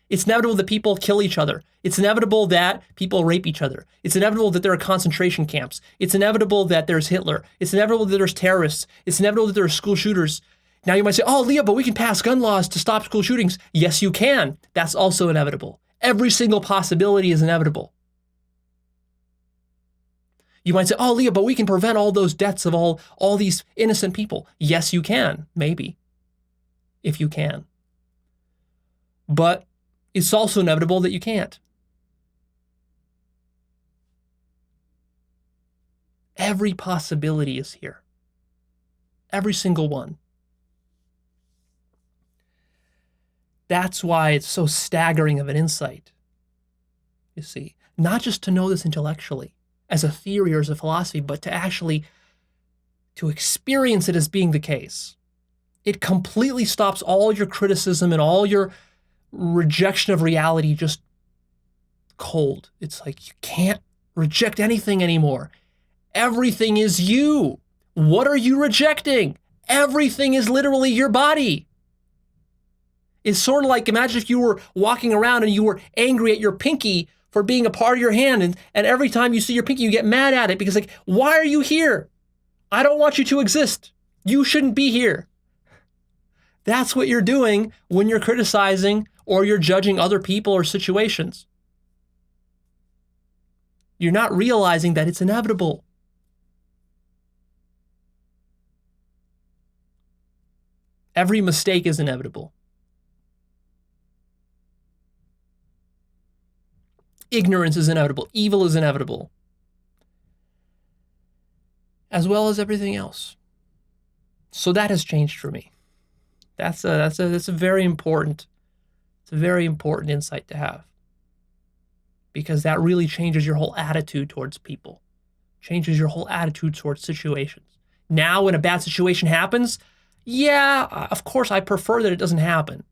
It's inevitable that people kill each other. It's inevitable that people rape each other. It's inevitable that there are concentration camps. It's inevitable that there's Hitler. It's inevitable that there's terrorists. It's inevitable that there are school shooters. Now you might say, oh, Leo, but we can pass gun laws to stop school shootings. Yes, you can. That's also inevitable. Every single possibility is inevitable. You might say, oh, Leo, but we can prevent all those deaths of all these innocent people. Yes, you can. Maybe. If you can. But it's also inevitable that you can't. Every possibility is here. Every single one. That's why it's so staggering of an insight. You see, not just to know this intellectually, as a theory or as a philosophy, but to actually to experience it as being the case. It completely stops all your criticism and all your rejection of reality just cold. It's like you can't reject anything anymore. Everything is you. What are you rejecting? Everything is literally your body. It's sort of like, imagine if you were walking around and you were angry at your pinky for being a part of your hand, and every time you see your pinky, you get mad at it because, like, why are you here? I don't want you to exist. You shouldn't be here. That's what you're doing when you're criticizing or you're judging other people or situations. You're not realizing that it's inevitable. Every mistake is inevitable. Ignorance is inevitable. Evil is inevitable. As well as everything else. So that has changed for me. That's a very important, it's a very important insight to have. Because that really changes your whole attitude towards people. Changes your whole attitude towards situations. Now when a bad situation happens, yeah, of course I prefer that it doesn't happen.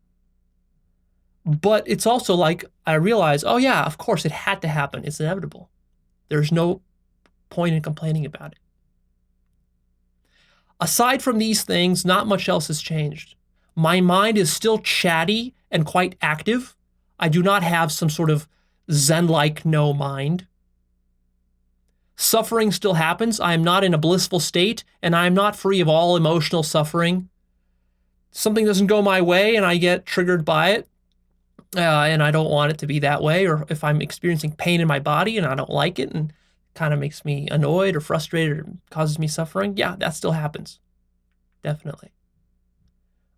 But it's also like I realize, oh yeah, of course it had to happen. It's inevitable. There's no point in complaining about it. Aside from these things, not much else has changed. My mind is still chatty and quite active. I do not have some sort of Zen-like no mind. Suffering still happens. I am not in a blissful state, and I am not free of all emotional suffering. Something doesn't go my way, and I get triggered by it. And I don't want it to be that way, or if I'm experiencing pain in my body and I don't like it and kind of makes me annoyed or frustrated or causes me suffering, yeah, that still happens. Definitely.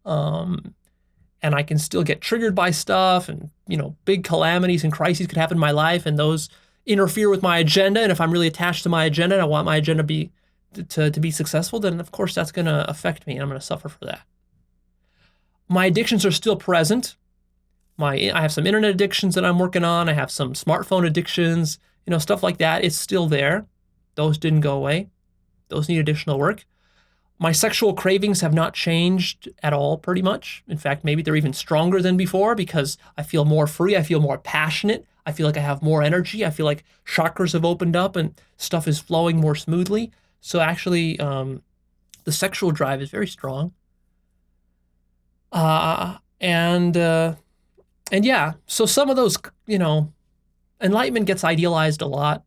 And I can still get triggered by stuff, and, you know, big calamities and crises could happen in my life, and those interfere with my agenda. And if I'm really attached to my agenda and I want my agenda to be successful, then of course that's going to affect me and I'm going to suffer for that. My addictions are still present. I have some internet addictions that I'm working on. I have some smartphone addictions, you know, stuff like that. It's still there. Those didn't go away. Those need additional work. My sexual cravings have not changed at all, pretty much. In fact, maybe they're even stronger than before because I feel more free. I feel more passionate. I feel like I have more energy. I feel like chakras have opened up and stuff is flowing more smoothly. So actually, the sexual drive is very strong. And yeah, so some of those, you know, enlightenment gets idealized a lot.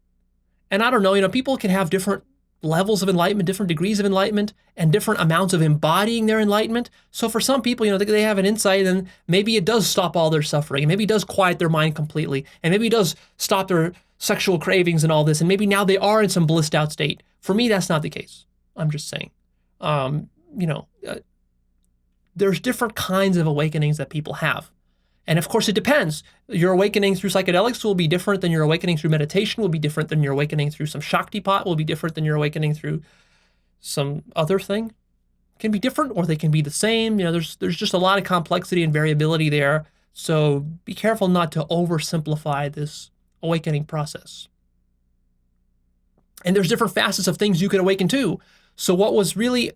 And I don't know, you know, people can have different levels of enlightenment, different degrees of enlightenment, and different amounts of embodying their enlightenment. So for some people, you know, they have an insight and maybe it does stop all their suffering, and maybe it does quiet their mind completely, and maybe it does stop their sexual cravings and all this, and maybe now they are in some blissed out state. For me, that's not the case. I'm just saying. There's different kinds of awakenings that people have. And of course, it depends. Your awakening through psychedelics will be different than your awakening through meditation, will be different than your awakening through some Shakti Pot, will be different than your awakening through some other thing. It can be different, or they can be the same. You know, there's just a lot of complexity and variability there. So be careful not to oversimplify this awakening process. And there's different facets of things you can awaken to. So what was really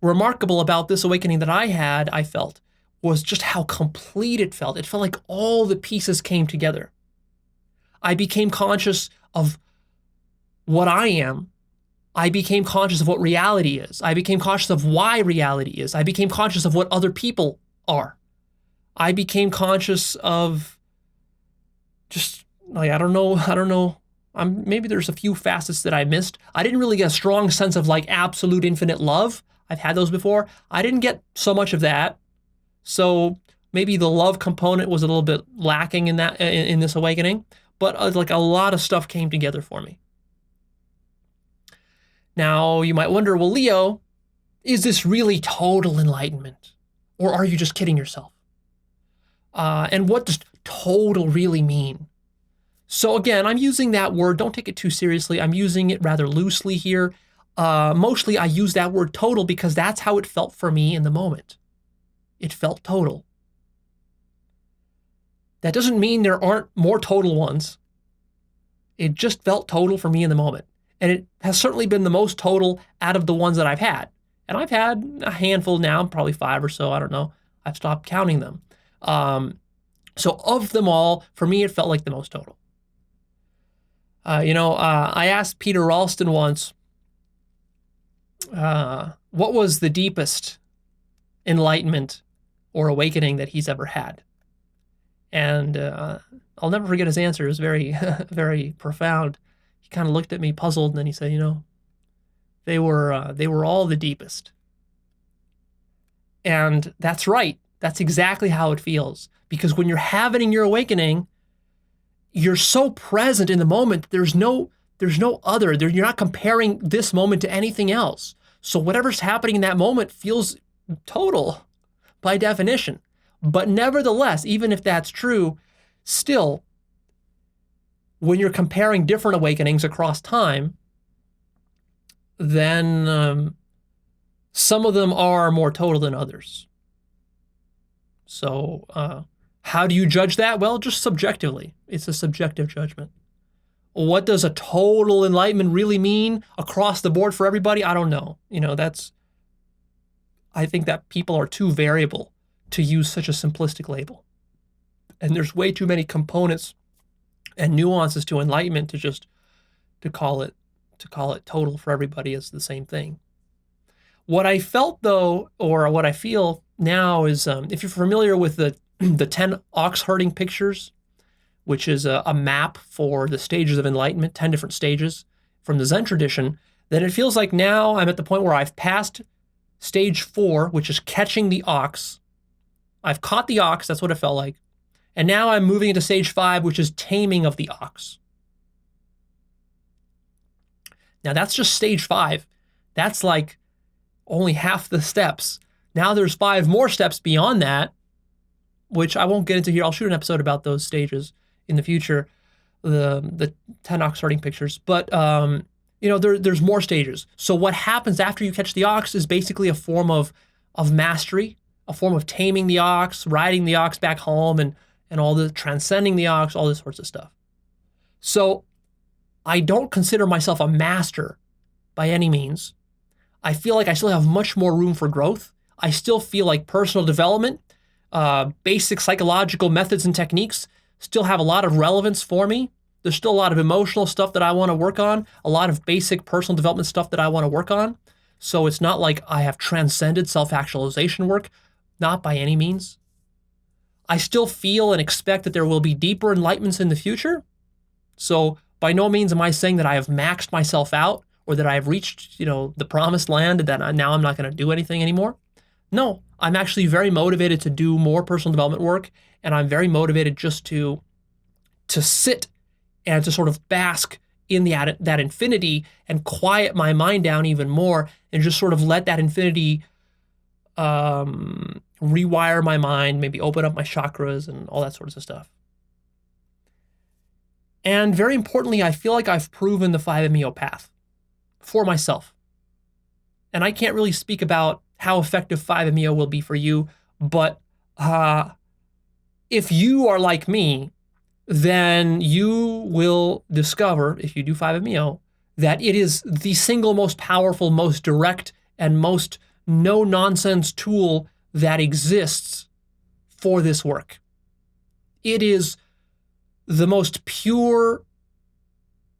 remarkable about this awakening that I had, I felt, was just how complete it felt. It felt like all the pieces came together. I became conscious of what I am. I became conscious of what reality is. I became conscious of why reality is. I became conscious of what other people are. I became conscious of just, like, I don't know. Maybe there's a few facets that I missed. I didn't really get a strong sense of like absolute infinite love. I've had those before. I didn't get so much of that. So maybe the love component was a little bit lacking in this awakening, but like a lot of stuff came together for me. Now you might wonder, well, Leo, is this really total enlightenment, or are you just kidding yourself? And what does total really mean? So again, I'm using that word. Don't take it too seriously. I'm using it rather loosely here. Mostly I use that word total because that's how it felt for me in the moment. It felt total. That doesn't mean there aren't more total ones. It just felt total for me in the moment. And it has certainly been the most total out of the ones that I've had. And I've had a handful now, probably 5 or so, I don't know. I've stopped counting them. So of them all, for me, it felt like the most total. I asked Peter Ralston once, what was the deepest enlightenment or awakening that he's ever had? And I'll never forget his answer. It was very, very profound. He kind of looked at me puzzled, and then he said, they were all the deepest. And that's right. That's exactly how it feels. Because when you're having your awakening, you're so present in the moment. There's no other. You're not comparing this moment to anything else. So whatever's happening in that moment feels total by definition. But nevertheless, even if that's true, still, when you're comparing different awakenings across time, then some of them are more total than others. So how do you judge that? Well, just subjectively. It's a subjective judgment. What does a total enlightenment really mean across the board for everybody? I don't know. I think that people are too variable to use such a simplistic label. And there's way too many components and nuances to enlightenment to call it total for everybody as the same thing. What I felt though, or what I feel now is, if you're familiar with the 10 ox herding pictures, which is a map for the stages of enlightenment, 10 different stages from the Zen tradition, then it feels like now I'm at the point where I've passed stage 4, which is catching the ox. I've caught the ox, that's what it felt like. And now I'm moving into stage 5, which is taming of the ox. Now that's just stage 5. That's like only half the steps. Now there's 5 more steps beyond that, which I won't get into here. I'll shoot an episode about those stages in the future, the 10 ox herding pictures. But there's more stages. So what happens after you catch the ox is basically a form of mastery, a form of taming the ox, riding the ox back home, and all the transcending the ox, all this sorts of stuff. So I don't consider myself a master by any means. I feel like I still have much more room for growth. I still feel like personal development, basic psychological methods and techniques still have a lot of relevance for me. There's still a lot of emotional stuff that I want to work on, a lot of basic personal development stuff that I want to work on. So it's not like I have transcended self-actualization work, not by any means. I still feel and expect that there will be deeper enlightenments in the future. So by no means am I saying that I have maxed myself out or that I have reached, the promised land and that now I'm not going to do anything anymore. No, I'm actually very motivated to do more personal development work, and I'm very motivated just to sit and to sort of bask in that infinity and quiet my mind down even more and just sort of let that infinity rewire my mind, maybe open up my chakras and all that sorts of stuff. And very importantly, I feel like I've proven the 5MEO path for myself. And I can't really speak about how effective 5MEO will be for you, but if you are like me, then you will discover, if you do 5MEO, that it is the single most powerful, most direct, and most no-nonsense tool that exists for this work. It is the most pure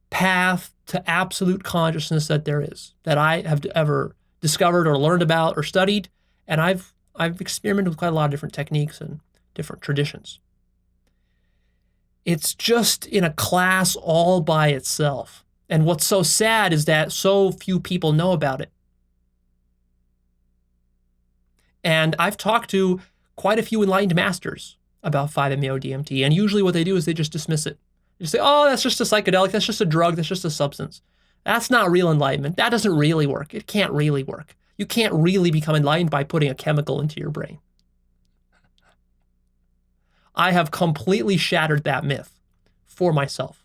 path to absolute consciousness that there is, that I have ever discovered or learned about or studied. And I've experimented with quite a lot of different techniques and different traditions. It's just in a class all by itself. And what's so sad is that so few people know about it. And I've talked to quite a few enlightened masters about 5-MeO-DMT, and usually what they do is they just dismiss it. They just say, oh, that's just a psychedelic, that's just a drug, that's just a substance. That's not real enlightenment. That doesn't really work. It can't really work. You can't really become enlightened by putting a chemical into your brain. I have completely shattered that myth for myself.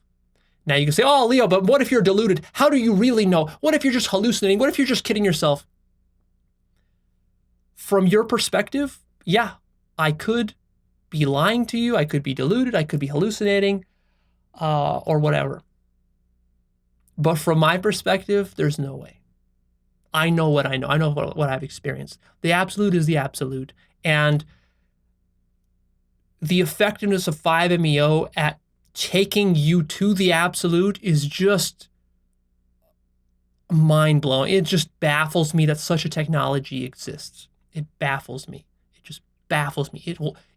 Now you can say, oh, Leo, but what if you're deluded? How do you really know? What if you're just hallucinating? What if you're just kidding yourself? From your perspective, yeah, I could be lying to you. I could be deluded. I could be hallucinating, or whatever. But from my perspective, there's no way. I know what I know. I know what I've experienced. The absolute is the absolute. And the effectiveness of 5-MeO at taking you to the absolute is just mind-blowing. It just baffles me that such a technology exists. It baffles me. It just baffles me.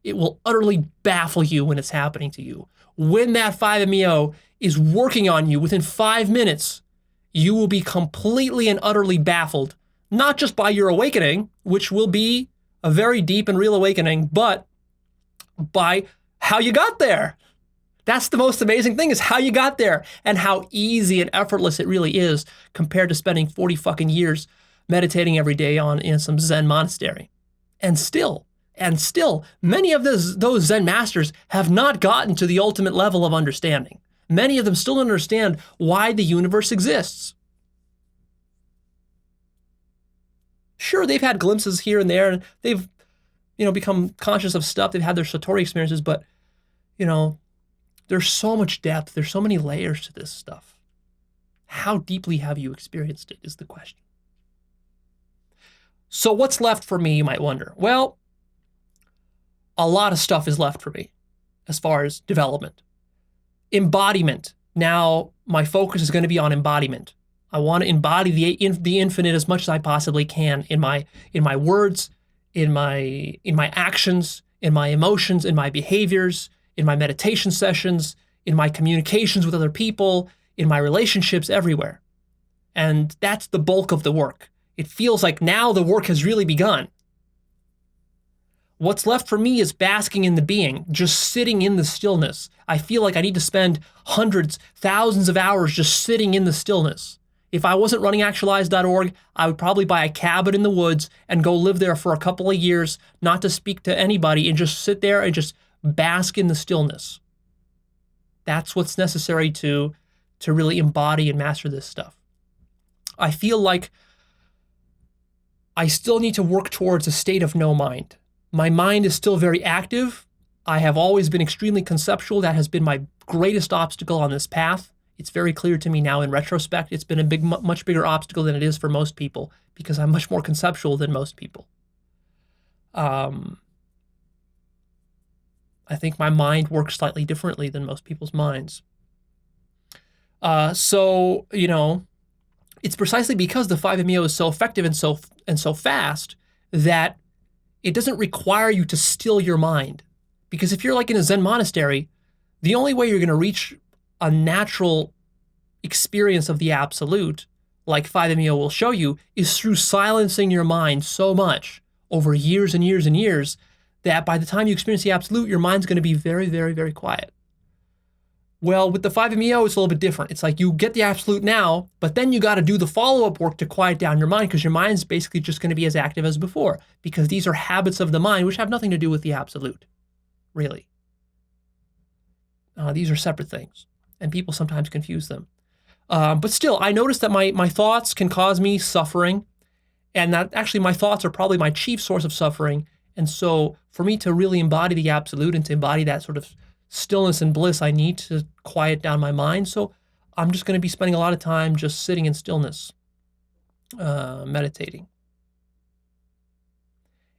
It will utterly baffle you when it's happening to you. When that 5-MeO is working on you within 5 minutes, you will be completely and utterly baffled, not just by your awakening, which will be a very deep and real awakening, but by how you got there. That's the most amazing thing, is how you got there and how easy and effortless it really is compared to spending 40 fucking years meditating every day in some Zen monastery. And still, many of those Zen masters have not gotten to the ultimate level of understanding. Many of them still don't understand why the universe exists. Sure, they've had glimpses here and there, and they've, become conscious of stuff. They've had their Satori experiences, but, there's so much depth. There's so many layers to this stuff. How deeply have you experienced it is the question. So what's left for me, you might wonder? Well, a lot of stuff is left for me as far as development. Embodiment. Now, my focus is going to be on embodiment. I want to embody the infinite as much as I possibly can in my words, in my actions, in my emotions, in my behaviors, in my meditation sessions, in my communications with other people, in my relationships, everywhere. And that's the bulk of the work. It feels like now the work has really begun. What's left for me is basking in the being, just sitting in the stillness. I feel like I need to spend hundreds, thousands of hours just sitting in the stillness. If I wasn't running Actualized.org, I would probably buy a cabin in the woods and go live there for a couple of years, not to speak to anybody, and just sit there and just bask in the stillness. That's what's necessary to really embody and master this stuff. I feel like I still need to work towards a state of no mind. My mind is still very active. I have always been extremely conceptual. That has been my greatest obstacle on this path. It's very clear to me now in retrospect. It's been a much bigger obstacle than it is for most people because I'm much more conceptual than most people. I think my mind works slightly differently than most people's minds. So it's precisely because the 5-MeO is so effective and so fast that it doesn't require you to still your mind. Because if you're like in a Zen monastery, the only way you're going to reach a natural experience of the absolute, like 5-MeO will show you, is through silencing your mind so much over years and years and years that by the time you experience the absolute, your mind's going to be very, very, very quiet. Well, with the 5-MeO, it's a little bit different. It's like you get the absolute now, but then you got to do the follow-up work to quiet down your mind because your mind's basically just going to be as active as before because these are habits of the mind which have nothing to do with the absolute, really. These are separate things, and people sometimes confuse them. But still, I notice that my thoughts can cause me suffering, and that actually my thoughts are probably my chief source of suffering. And so for me to really embody the absolute and to embody that sort of stillness and bliss, I need to quiet down my mind. So I'm just going to be spending a lot of time just sitting in stillness, meditating.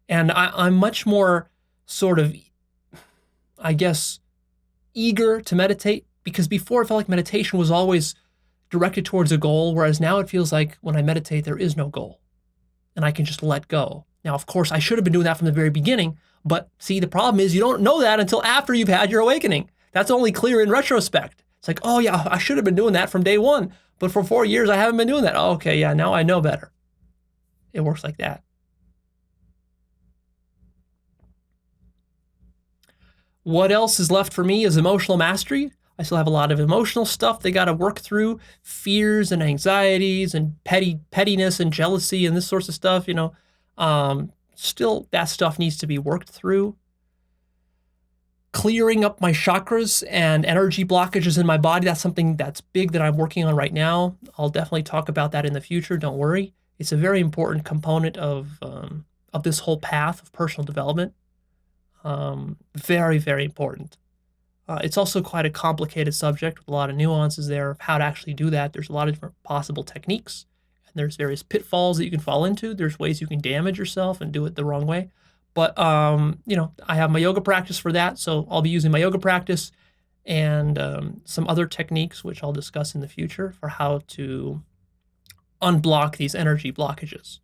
And I'm much more sort of, I guess, eager to meditate, because before it felt like meditation was always directed towards a goal, whereas now it feels like when I meditate, there is no goal and I can just let go. Now, of course, I should have been doing that from the very beginning, but see, the problem is you don't know that until after you've had your awakening. That's only clear in retrospect. It's like, oh yeah, I should have been doing that from day one, but for 4 years, I haven't been doing that. Oh, okay, yeah, now I know better. It works like that. What else is left for me is emotional mastery. I still have a lot of emotional stuff they got to work through, fears and anxieties and pettiness and jealousy and this sorts of stuff, still that stuff needs to be worked through. Clearing up my chakras and energy blockages in my body, that's something that's big that I'm working on right now. I'll definitely talk about that in the future, don't worry. It's a very important component of this whole path of personal development. Very, very important. It's also quite a complicated subject with a lot of nuances there of how to actually do that. There's a lot of different possible techniques, and there's various pitfalls that you can fall into. There's ways you can damage yourself and do it the wrong way. But, I have my yoga practice for that, so I'll be using my yoga practice and some other techniques, which I'll discuss in the future, for how to unblock these energy blockages.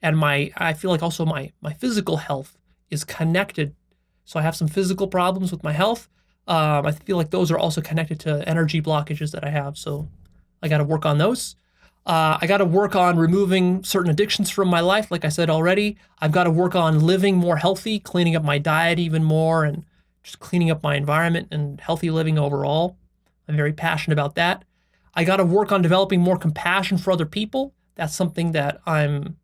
And I feel like also my physical health is connected. So I have some physical problems with my health. I feel like those are also connected to energy blockages that I have. So I got to work on those. I got to work on removing certain addictions from my life. Like I said already, I've got to work on living more healthy, cleaning up my diet even more, and just cleaning up my environment and healthy living overall. I'm very passionate about that. I got to work on developing more compassion for other people. That's something that I'm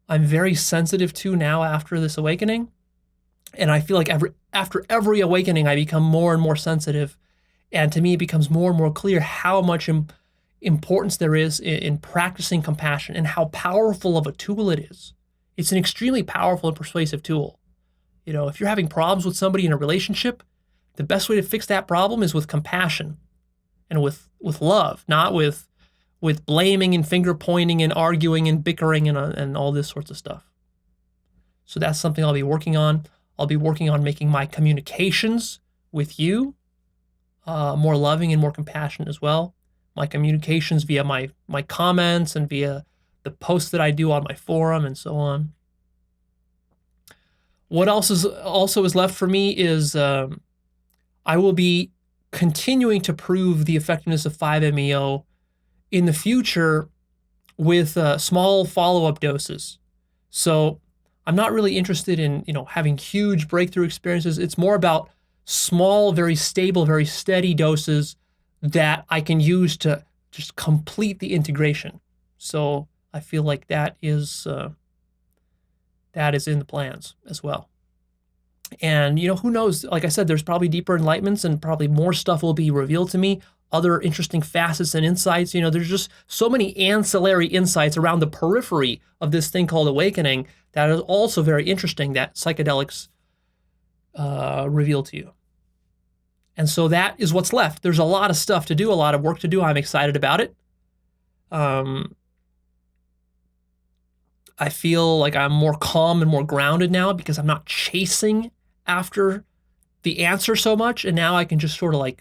very sensitive to now after this awakening. And I feel like after every awakening, I become more and more sensitive. And to me, it becomes more and more clear how much importance there is in practicing compassion and how powerful of a tool it is. It's an extremely powerful and persuasive tool. If you're having problems with somebody in a relationship, the best way to fix that problem is with compassion and with love, not with blaming and finger pointing and arguing and bickering and all this sorts of stuff. So that's something I'll be working on. I'll be working on making my communications with you more loving and more compassionate as well. My communications via my comments and via the posts that I do on my forum and so on. What else is left for me is I will be continuing to prove the effectiveness of 5-MeO in the future with small follow-up doses. So I'm not really interested in having huge breakthrough experiences. It's more about small, very stable, very steady doses that I can use to just complete the integration. So I feel like that is in the plans as well. And who knows? Like I said, there's probably deeper enlightenments and probably more stuff will be revealed to me. Other interesting facets and insights. There's just so many ancillary insights around the periphery of this thing called awakening that is also very interesting that psychedelics reveal to you. And so that is what's left. There's a lot of stuff to do, a lot of work to do. I'm excited about it. I feel like I'm more calm and more grounded now because I'm not chasing after the answer so much. And now I can just sort of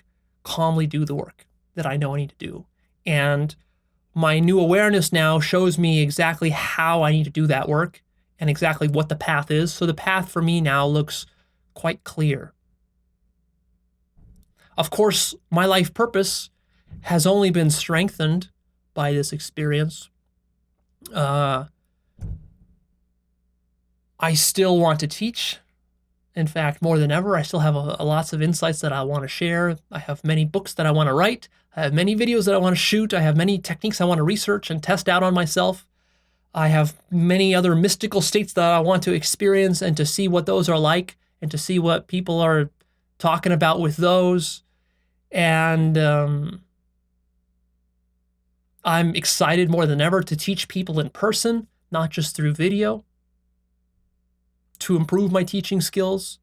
calmly do the work that I know I need to do. And my new awareness now shows me exactly how I need to do that work and exactly what the path is. So the path for me now looks quite clear. Of course, my life purpose has only been strengthened by this experience. I still want to teach. In fact, more than ever, I still have lots of insights that I want to share. I have many books that I want to write. I have many videos that I want to shoot. I have many techniques I want to research and test out on myself. I have many other mystical states that I want to experience and to see what those are like and to see what people are talking about with those. And I'm excited more than ever to teach people in person, not just through video, to improve my teaching skills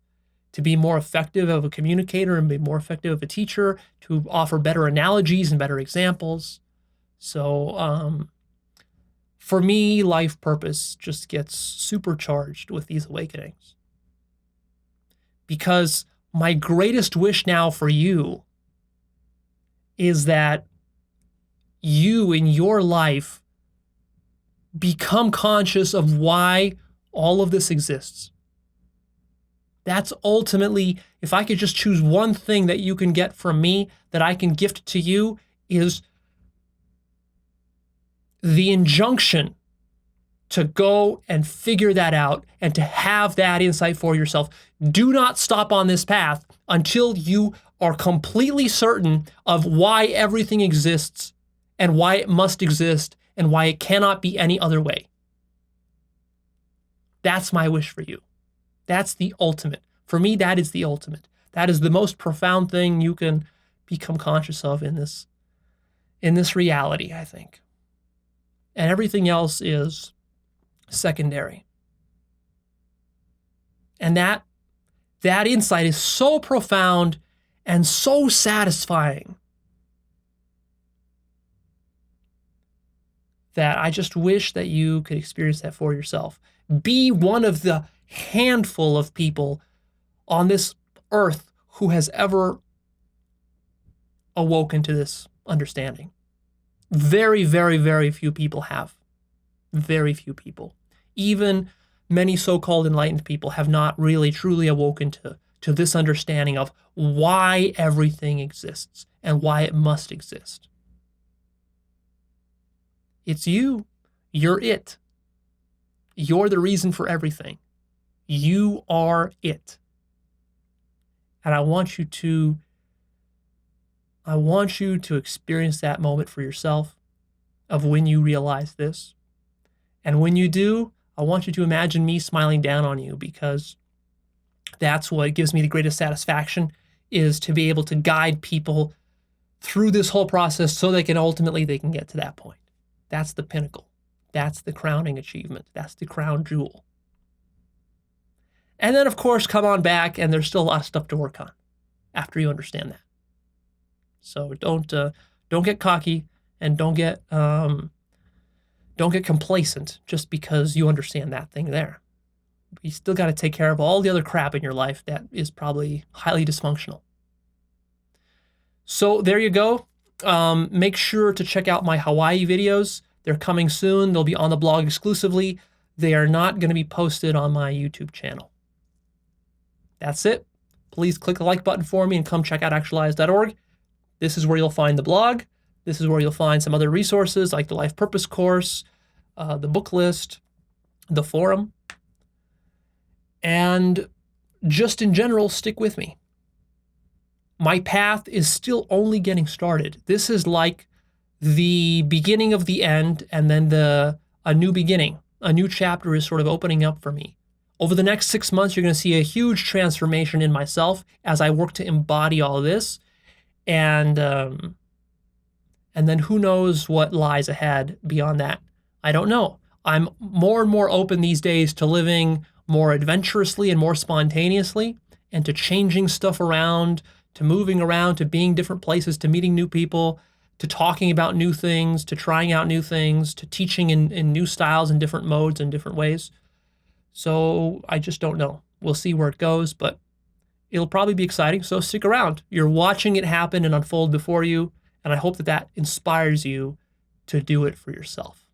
to be more effective of a communicator and be more effective of a teacher, to offer better analogies and better examples. So for me, life purpose just gets supercharged with these awakenings. Because my greatest wish now for you is that you in your life become conscious of why all of this exists. That's ultimately, if I could just choose one thing that you can get from me that I can gift to you, is the injunction to go and figure that out and to have that insight for yourself. Do not stop on this path until you are completely certain of why everything exists and why it must exist and why it cannot be any other way. That's my wish for you. That's the ultimate. For me, that is the ultimate. That is the most profound thing you can become conscious of in this reality, I think. And everything else is secondary. And that insight is so profound and so satisfying that I just wish that you could experience that for yourself. Be one of the handful of people on this earth who has ever awoken to this understanding. Very, very, very few people have. Very few people. Even many so-called enlightened people have not really truly awoken to this understanding of why everything exists and why it must exist. It's you. You're it. You're the reason for everything. You are it. And I want you to experience that moment for yourself of when you realize this. And when you do, I want you to imagine me smiling down on you, because that's what gives me the greatest satisfaction, is to be able to guide people through this whole process so they can get to that point. That's the pinnacle. That's the crowning achievement. That's the crown jewel. And then, of course, come on back, and there's still a lot of stuff to work on after you understand that. So don't get cocky, and don't get complacent just because you understand that thing there. You still got to take care of all the other crap in your life that is probably highly dysfunctional. So there you go. Make sure to check out my Hawaii videos. They're coming soon. They'll be on the blog exclusively. They are not going to be posted on my YouTube channel. That's it. Please click the like button for me and come check out Actualized.org. This is where you'll find the blog. This is where you'll find some other resources like the Life Purpose course, the book list, the forum. And just in general, stick with me. My path is still only getting started. This is like the beginning of the end, and then a new beginning. A new chapter is sort of opening up for me. Over the next 6 months, you're going to see a huge transformation in myself as I work to embody all of this. And then who knows what lies ahead beyond that. I don't know. I'm more and more open these days to living more adventurously and more spontaneously, and to changing stuff around, to moving around, to being different places, to meeting new people, to talking about new things, to trying out new things, to teaching in new styles and different modes and different ways. So I just don't know. We'll see where it goes, but it'll probably be exciting, so stick around. You're watching it happen and unfold before you, and I hope that inspires you to do it for yourself.